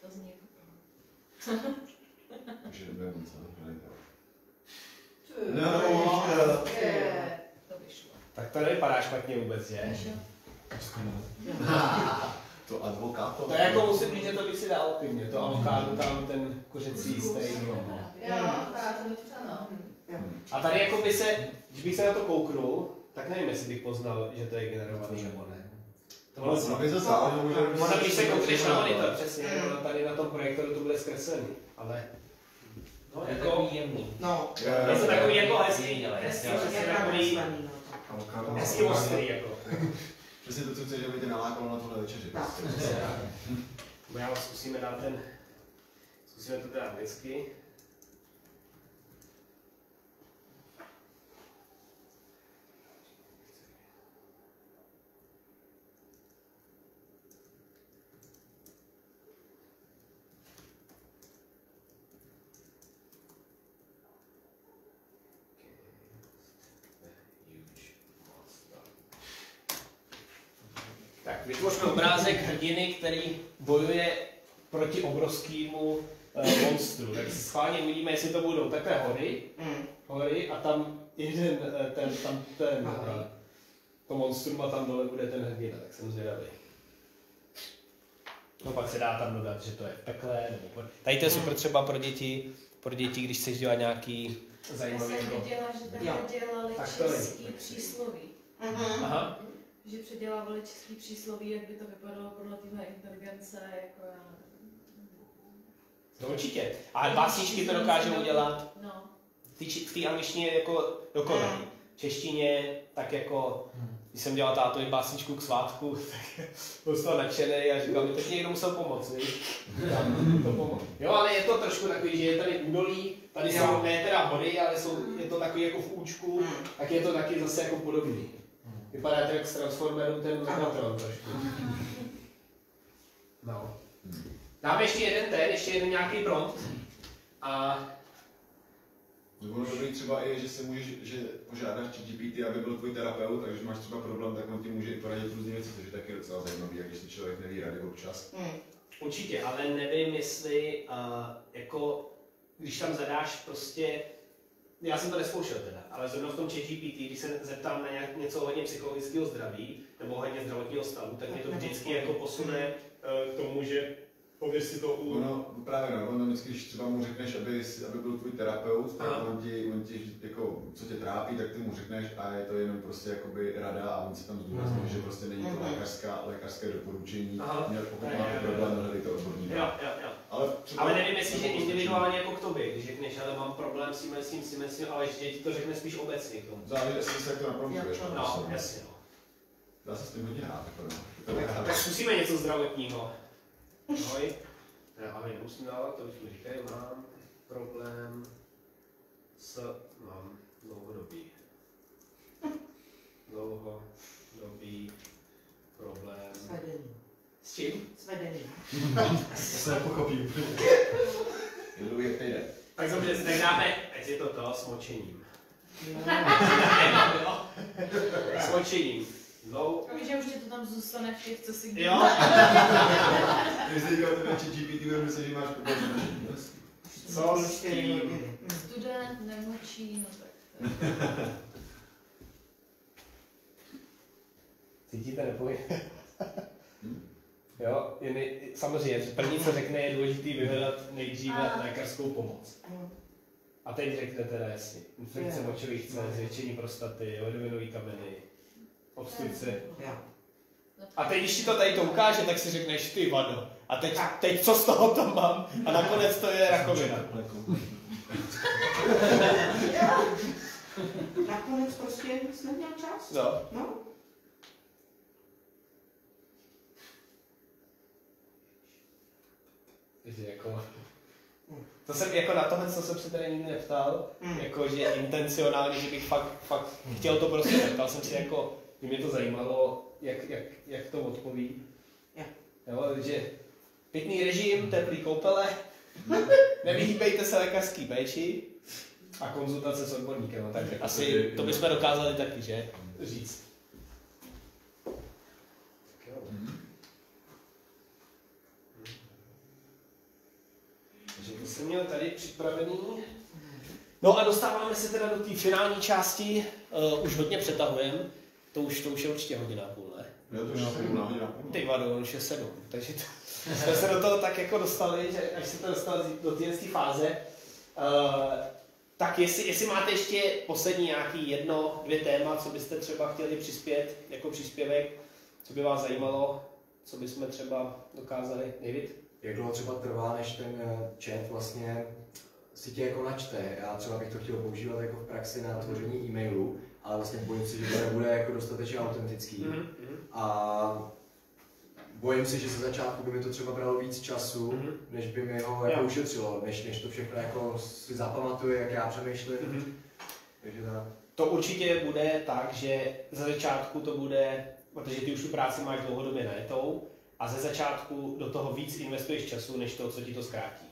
To zní Takže nebudeme nic, to vyšlo. Tak to nevypadá špatně vůbec, že? To advokáto. To je jako musím říct, že to bych si dal klidně. To avokádo tam, ten kuřecí steak. A tady jako by se, když bych se na to kouknul, tak nevím, jestli bych poznal, že to je generovaný nebo ne. To by zase, ale může být... Ono, když se koukneš na monitor, přesně, ono tady na tom projektoru to bude zkreslený, ale... No, je takový jemný. No. Je to takový jako hezký, Hezký, takový hezký ostrý jako. Přesně to, co chceš, aby tě nalákalo na tohle večeři. Bo já zkusíme dát ten... Zkusíme to teda anglicky. Tak, vytvořme obrázek hrdiny, který bojuje proti obrovskému monstru. Tak schválně uvidíme, jestli to budou takové hory a tam jeden, to monstrum a tam dole bude ten hrdina, tak jsem zvědavý. No pak se dá tam dodat, že to je v pekle, nebo... Tady to je super třeba pro děti, když chceš dělat nějaký zajímavý... Já jsem viděla, že takhle dělali český přísloví. Aha. Že předělávali český přísloví, jak by to vypadalo podle téhle inteligence, jako já nevím. No určitě. A básničky to dokážou udělat. No. V té angličtině je jako dokonalý. V češtině tak jako, když jsem dělal tátovi básničku k svátku, tak byl z toho nadšený a říkal mi, teď někdo musel pomoct, víš? Jo, ale je to trošku takový, že je tady údolí, tady jsou ne teda hory, ale je to takový jako v účku, tak je to taky zase jako podobný. Vypadá to jak z Transformeru ten Megatron trošku. No. Dáme ještě jeden nějaký prompt. A... Bylo dobrý třeba i, že se můžeš, že požádáš ChatGPT, aby byl tvůj terapeut, takže máš třeba problém, tak on ti může i poradit různé věci, což je taky docela zajímavý, jak když si člověk neví rady občas. Určitě, ale nevím, jestli jako, když tam zadáš prostě, já jsem to nezkoušel teda, ale zrovna v tom ChatGPT, když se zeptám na něco hodně psychologického zdraví nebo hodně zdravotního stavu, tak mě to vždycky jako posune k tomu, že pověř si to u... No právě no, ono vždycky, když třeba mu řekneš, aby byl tvůj terapeut, tak on ti jako, co tě trápí, tak ty mu řekneš a je to jenom prostě jakoby rada a on si tam zdůrazňuje, že prostě není to lékařské doporučení, pokud máte problém, hledejte odborníka. Jo. Ale nevím, jestli je individuálně jako k tobě, když řekneš, ale mám problém s tím, ale že ti to řekne spíš obecně k tomu. Záleží, jestli se jak to napromptuješ. No, jasně no. Dá se s tím hodně hrát, Tak zkusíme něco zdravotního. Ahoj. Ahoj, nemusím dávat, to už mi říkají, mám problém mám dlouhodobý problém. S vedením. S čím? S vedením. To se nepochopí úplně. Je to jde. Tak dobře, tak dáme, ať je to smočením. Smočením. No. Víš, že už ti to tam zůstane v těch, co si kdy. Jo. Když se díval tebe ChatGPT, bude myslet, že máš problém. Co s tím? Student, nemočí, no tak to Cítíte nepoj? Jo, samozřejmě, první, co řekne, je důležité vyhledat nejdříve lékařskou pomoc. A teď řekne teda jasně, infekce močových cév, zvětšení prostaty, ledovinový kameny, obstrukce. A teď, když ti to tady to ukáže, tak si řekneš, ty vado. A teď co z toho tam mám? A nakonec to je rakovina. Nakonec prostě jsi neměl čas. No. Jako, to jsem jako na tohle, co jsem se tady nikdy neptal, jako že intencionálně, že bych fakt chtěl to prostě, neptal jsem si jako, že mě to zajímalo, jak to odpoví. Jo, že pitný režim, teplý koupele, nevyhýbejte se lékařský péči a konzultace s odborníkem. No, tak asi to bychom dokázali taky, že? Říct. Jsem měl tady připravený. No a dostáváme se teda do té finální části, už hodně přetahujeme, to už je určitě hodina a půl, ne? Jo, to už je hodina a půl. Ty vado, už je 7, takže jsme se do toho tak jako dostali, že až se to dostalo do téhle fáze, tak jestli máte ještě poslední nějaký 1-2 téma, co byste třeba chtěli přispět jako příspěvek, co by vás zajímalo, co bychom třeba dokázali, David? Jak dlouho třeba trvá, než ten chat vlastně si tě jako načte? Já třeba bych to chtěl používat jako v praxi na tvoření e-mailu, ale vlastně bojím se, že to nebude jako dostatečně autentický. A bojím se, že ze začátku by mi to třeba bralo víc času, než by mi ho jako ušetřilo, než to všechno jako si zapamatuje, jak já přemýšlím. Takže to určitě bude tak, že ze začátku to bude, protože ty už tu práci máš dlouhodobě najetou, a ze začátku do toho víc investuješ času, než to, co ti to zkrátí.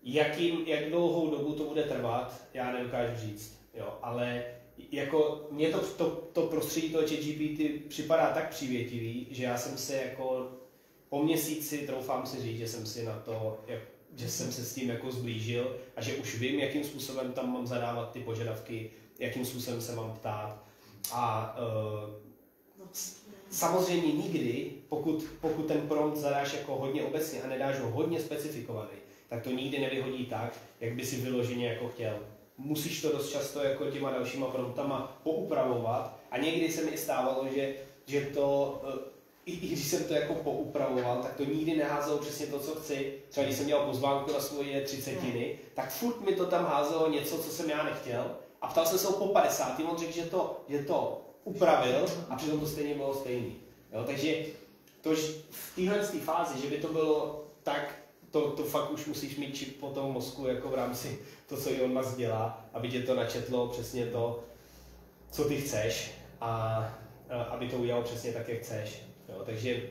Jak dlouhou dobu to bude trvat, já nedokážu říct. Jo, ale jako mně to prostředí toho ChatGPT připadá tak přívětivý, že já jsem se jako po měsíci, troufám si říct, že jsem si na to, že jsem se s tím jako zblížil a že už vím, jakým způsobem tam mám zadávat ty požadavky, jakým způsobem se mám ptát. A samozřejmě nikdy, pokud ten prompt zadáš jako hodně obecně a nedáš ho hodně specifikovaný, tak to nikdy nevyhodí tak, jak by si vyloženě jako chtěl. Musíš to dost často jako těma dalšíma promptama poupravovat a někdy se mi stávalo, že to, i když jsem to jako poupravoval, tak to nikdy neházelo přesně to, co chci. Třeba když jsem dělal pozvánku na svoje 30, tak furt mi to tam házelo něco, co jsem já nechtěl a ptal jsem se ho po 50. On řekl, že to upravil a přitom to stejně bylo stejný. Jo, takže to, v téhle fázi, že by to bylo tak, to fakt už musíš mít čip po tom mozku jako v rámci to, co Elon Musk dělá, aby tě to načetlo přesně to, co ty chceš a aby to udělalo přesně tak, jak chceš. Jo, takže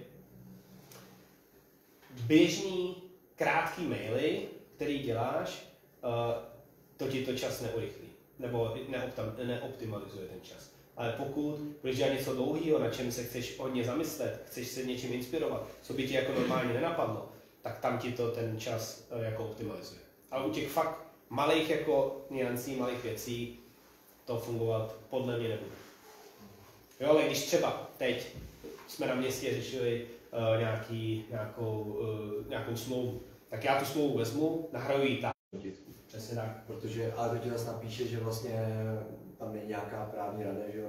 běžný, krátký maily, který děláš, to ti to čas neurychlí, nebo neoptimalizuje ten čas. Ale pokud budeš dělat něco dlouhého, na čem se chceš hodně zamyslet, chceš se něčím inspirovat, co by ti jako normálně nenapadlo, tak tam ti to ten čas jako optimalizuje. Ale u těch fakt malých jako niancí, malých věcí to fungovat podle mě nebude. Jo, ale když třeba teď jsme na městě řešili nějakou smlouvu, tak já tu smlouvu vezmu, nahraju ji tak. Přesně tak. Protože, ale to ti zase napíše, že vlastně tam není nějaká právní rada, že jo?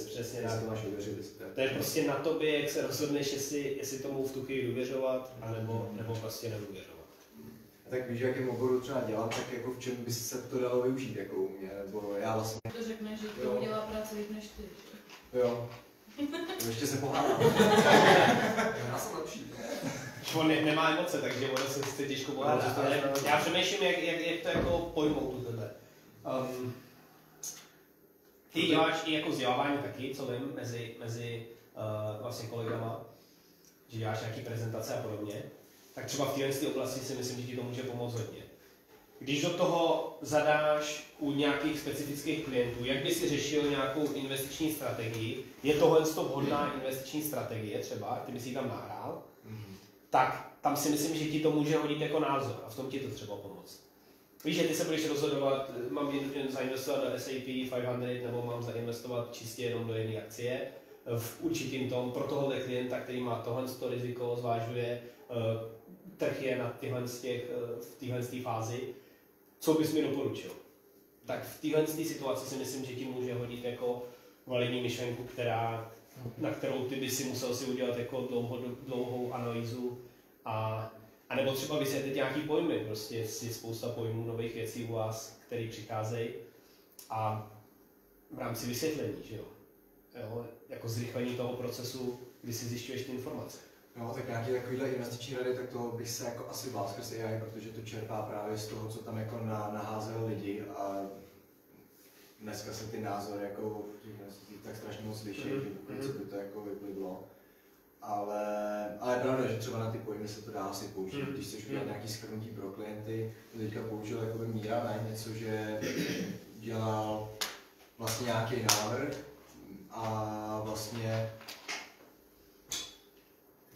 Přesně tak. To je prostě na tobě, jak se rozhodneš, jestli tomu v tu chvíli důvěřovat, nebo prostě nedůvěřovat. Tak víš, v jakém oboru třeba dělám, tak jako v čem by se to dalo využít, jako u mě, nebo já vlastně... To řekne, že to udělá práci líp než ty. Jo. Ještě se pohádám. Já jsem lepší. On nemá emoce, takže ono se chce těžko pohádat, ale já přemýšlím, jak to jako pojmout tohle. Ty děláš i jako vzdělávání taky, co vím, mezi vlastně kolegama, že děláš nějaký prezentace a podobně, tak třeba v této oblasti si myslím, že ti to může pomoct hodně. Když do toho zadáš u nějakých specifických klientů, jak by si řešil nějakou investiční strategii, je tohle vhodná investiční strategie třeba, ty bys ji tam nahrál, tak tam si myslím, že ti to může hodit jako názor a v tom ti to třeba pomoct. Víš, že ty se budeš rozhodovat, mám zainvestovat do SAP 500 nebo mám zainvestovat čistě jenom do jedné akcie. V určitým tom, pro tohohle klienta, který má tohle riziko, zvážuje, trh je v téhle fázi, co bys mi doporučil? Tak v téhle situaci si myslím, že ti může hodit jako validní myšlenku, na kterou ty by si musel si udělat jako dlouhou analýzu a nebo třeba vysvětlit nějaký pojmy, prostě je spousta pojmů, nových věcí u vás, které přicházejí a v rámci vysvětlení, že jo? Jako zrychlení toho procesu, kdy si zjišťuješ ty informace. No, tak nějaký takovýhle investiční rady, tak toho bych se jako asi bál skrz AI, protože to čerpá právě z toho, co tam jako naházel lidi a dneska se ty názory jako tak strašně moc liší, že by to jako vyplivlo. Ale pravda, že třeba na ty pojmy se to dá asi použít, když chceš udělat nějaký shrnutí pro klienty. Teďka použil jakoby Míra na něco, že dělal vlastně nějaký návrh a vlastně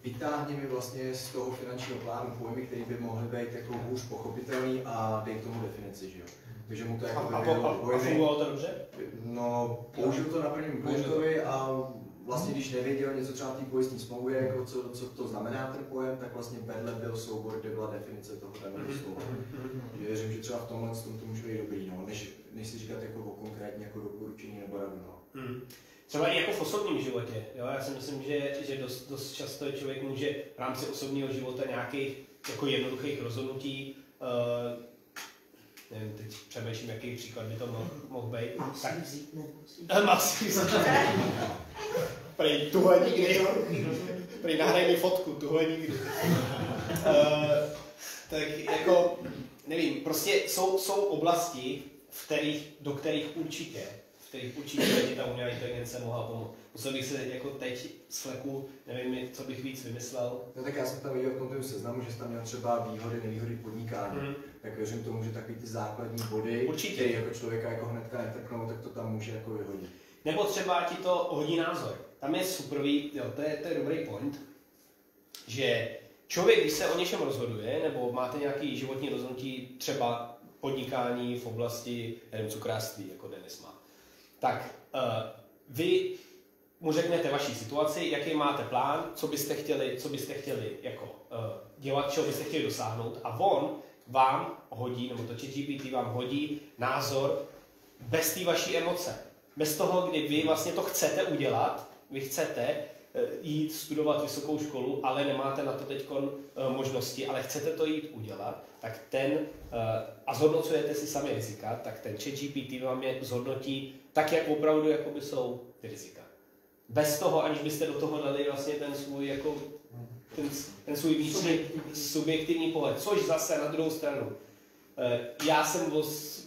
vytáhni mi vlastně z toho finančního plánu pojmy, které by mohly být jako hůř pochopitelný a dej tomu definici, že jo. Takže mu to jako a fungovalo to dobře? No, použil to na prvním klientovi a vlastně když nevěděl něco třeba té pojistní smlouvy, jako co to znamená ten pojem, tak vlastně vedle byl soubor, kde byla definice toho daného slova. Věřím, že třeba v tomhle to může být dobrý, no, než si říkat jako o konkrétní jako doporučení nebo radu. No. Třeba i jako v osobním životě. Jo? Já si myslím, že dost často člověk může v rámci osobního života nějakých jako jednoduchých rozhodnutí, nevím, teď přemýšlím, jaký příklad by to mohl být. Má si vzít. Prej, tuhle nikdy. Prej, nahraj mi fotku, tuhle nikdy. Tak jako, nevím, prostě jsou oblasti, do kterých určitě ta umělá inteligence mohla pomoct. Musel bych se jako teď z fleku, nevím, co bych víc vymyslel. No tak já jsem tam viděl v tom seznamu, že jsi tam měl třeba výhody, nevýhody podnikání. Tak věřím tomu, že takový ty základní body, které jako člověka jako hnedka netrknou, tak to tam může jako vyhodit. Nebo třeba ti to hodí názor. Tam je superový, to je dobrý point, že člověk, když se o něčem rozhoduje, nebo máte nějaký životní rozhodnutí, třeba podnikání v oblasti, nevím, cukrářství, jako Denis má, tak vy mu řeknete vaší situaci, jaký máte plán, co byste chtěli jako, dělat, čeho byste chtěli dosáhnout a on vám hodí, nebo to ChatGPT vám hodí názor bez té vaší emoce. Bez toho, kdy vy vlastně to chcete udělat, vy chcete jít studovat vysokou školu, ale nemáte na to teď možnosti, ale chcete to jít udělat, tak a zhodnocujete si sami rizika, tak ten ChatGPT vám je zhodnotí tak, jak opravdu jakoby jsou ty rizika. Bez toho, aniž byste do toho dali vlastně ten svůj vnitřní subjektivní pohled, což zase na druhou stranu. Já jsem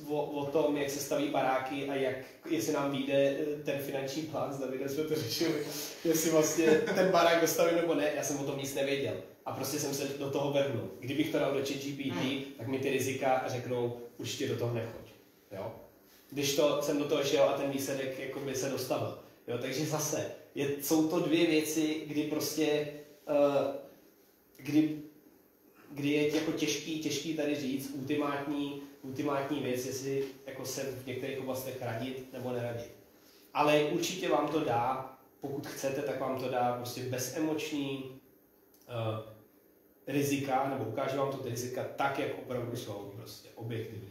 o tom, jak se staví baráky a jestli nám vyjde ten finanční plán, zda jsme to řešili, jestli vlastně ten barák dostavím nebo ne, já jsem o tom nic nevěděl. A prostě jsem se do toho vrhnul. Kdybych to dal do ChatGPT, tak mi ty rizika řeknou, určitě do toho nechoď. Jo? Když jsem do toho šel a ten výsledek jakoby se dostavil. Jo? Takže zase, jsou to dvě věci, kdy prostě, kdy je jako těžký tady říct ultimátní věc, jestli jako se v některých oblastech radit nebo neradit. Ale určitě vám to dá, pokud chcete, tak vám to dá prostě bezemoční rizika, nebo ukáže vám to ty rizika tak, jak opravdu jsou, prostě objektivně.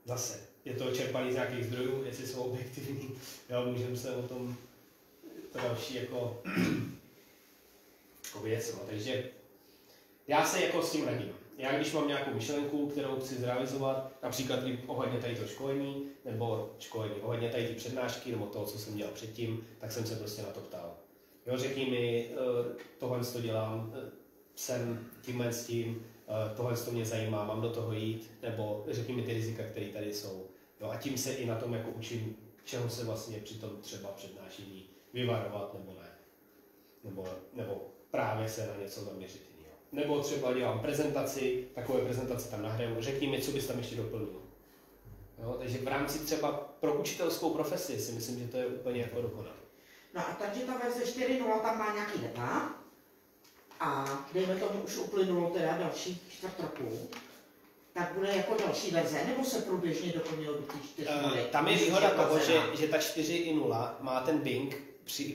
Zase, je to čerpaný z nějakých zdrojů, jestli jsou objektivní, jo, můžeme se o tom to další jako věc, no. Takže já se jako s tím radím. Já když mám nějakou myšlenku, kterou chci zrealizovat, například i ohledně tady to školení, nebo ohledně tady ty přednášky, nebo toho, co jsem dělal předtím, tak jsem se prostě na to ptal. Jo, řekni mi, tohle to dělám, jsem tímhle s tím, tohle to mě zajímá, mám do toho jít, nebo řekni mi ty rizika, které tady jsou. Jo, a tím se i na tom jako učím, čeho se vlastně při tom třeba přednášení vyvarovat, nebo ne. Nebo právě se na něco zaměřit. Nebo třeba dělám prezentaci, takové prezentace tam nahraju, řekni mi, co bys tam ještě doplnil. Jo, takže v rámci třeba pro učitelskou profesi si myslím, že to je úplně jako dokonalé. No a takže ta verze 4.0 tam má nějaký data a dejme tomu už uplynulo teda další 4 roku. tak bude jako další verze, nebo se průběžně doplnilo do těch 4 nuly? Tam je výhoda toho, že ta 4.0 má ten Bing,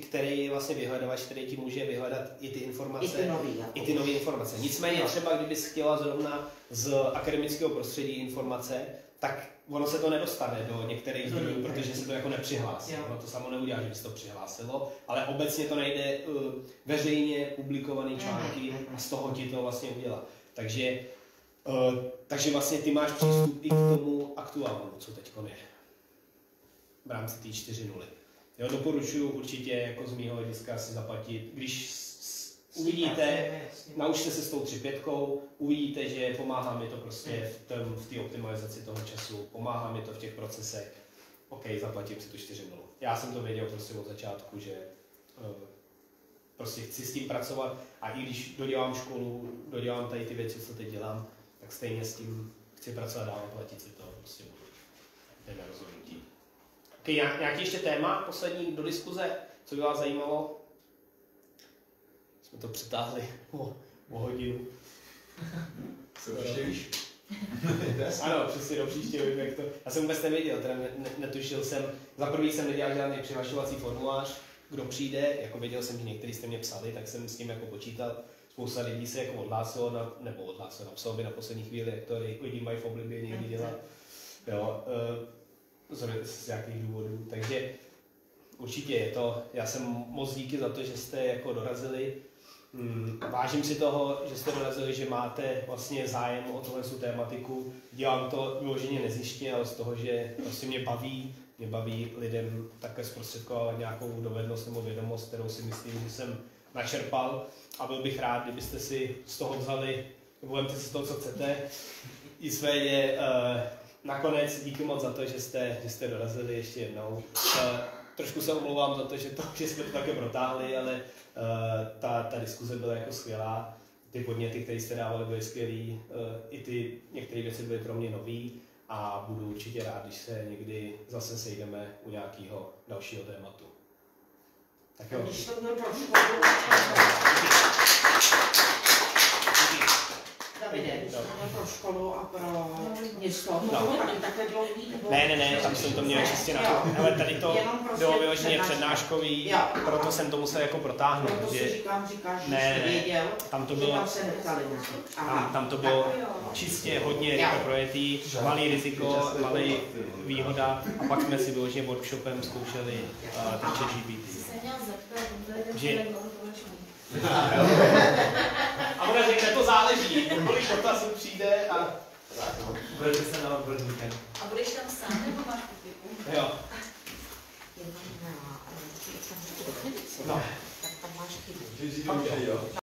který je vlastně vyhledávač, který ti může vyhledat i ty informace, i ty nové informace. Nicméně třeba, kdybys chtěla zrovna z akademického prostředí informace, tak ono se to nedostane do některých zdrojů, protože se to jako nepřihlásí. Ono to samo neudělá, že by se to přihlásilo, ale obecně to najde veřejně publikované články a z toho ti to vlastně udělá. Takže vlastně ty máš přístup i k tomu aktuálnu, co teď je v rámci té 4.0. Jo, doporučuji určitě jako z mýho hlediska si zaplatit, když uvidíte, naučte se s tou 3.5, uvidíte, že pomáhá mi to prostě v té optimalizaci toho času, pomáhá mi to v těch procesech, OK, zaplatím si tu 4.0. Já jsem to věděl prostě od začátku, že prostě chci s tím pracovat a i když dodělám školu, dodělám tady ty věci, co teď dělám, tak stejně s tím chci pracovat dál a platit si to prostě budu. To je na rozhodnutí. Okay, nějaký ještě téma poslední do diskuze, co by vás zajímalo? Jsme to přetáhli o hodinu. Co příště víš? Ano, přesně do příště vím, jak to. Já jsem vůbec nevěděl, teda netušil jsem. Za první jsem nedělal žádný přihlašovací formulář, kdo přijde, jako věděl jsem, že někteří jste mě psali, tak jsem s tím jako počítal. Spousta lidí se jako odhlásilo, napsalo by na poslední chvíli, jak to lidi mají v oblibě někdy dělat. Jo, z jakých důvodů. Takže určitě je to, já jsem moc díky za to, že jste jako dorazili. Vážím si toho, že jste dorazili, že máte vlastně zájem o tohle tématiku. Dělám to vyloženě nezištně, ale z toho, že prostě mě baví lidem také zprostředkovat nějakou dovednost nebo vědomost, kterou si myslím, že jsem načerpal a byl bych rád, kdybyste si z toho vzali, nebo vemte si z toho, co chcete. Nicméně nakonec díky moc za to, že jste dorazili ještě jednou. Trošku se omlouvám za to, že jsme to také protáhli, ale ta diskuze byla jako skvělá. Ty podněty, které jste dávali, byly skvělý. I ty některé věci byly pro mě nový a budu určitě rád, když se někdy zase sejdeme u nějakého dalšího tématu. Tak jo. Když to byl Davide, když to byl pro školu a pro město, tady takhle dlouhý, nebo... Ne, tam jsem to měl čistě na to. Ale tady to bylo vyloženě přednáškový, proto jsem to musel jako protáhnout. To si říkáš, že jsi věděl, tam to bylo, tam to bylo čistě hodně rychle projetý, malý riziko, malý výhoda a pak jsme si vyloženě workshopem zkoušeli ChatGPT. A ona řekne, to záleží, kolik dotazů přijde a budete se na odborníkem. A budeš tam sám, nebo máš publikum? Jo. No. Tak tam máš chybu.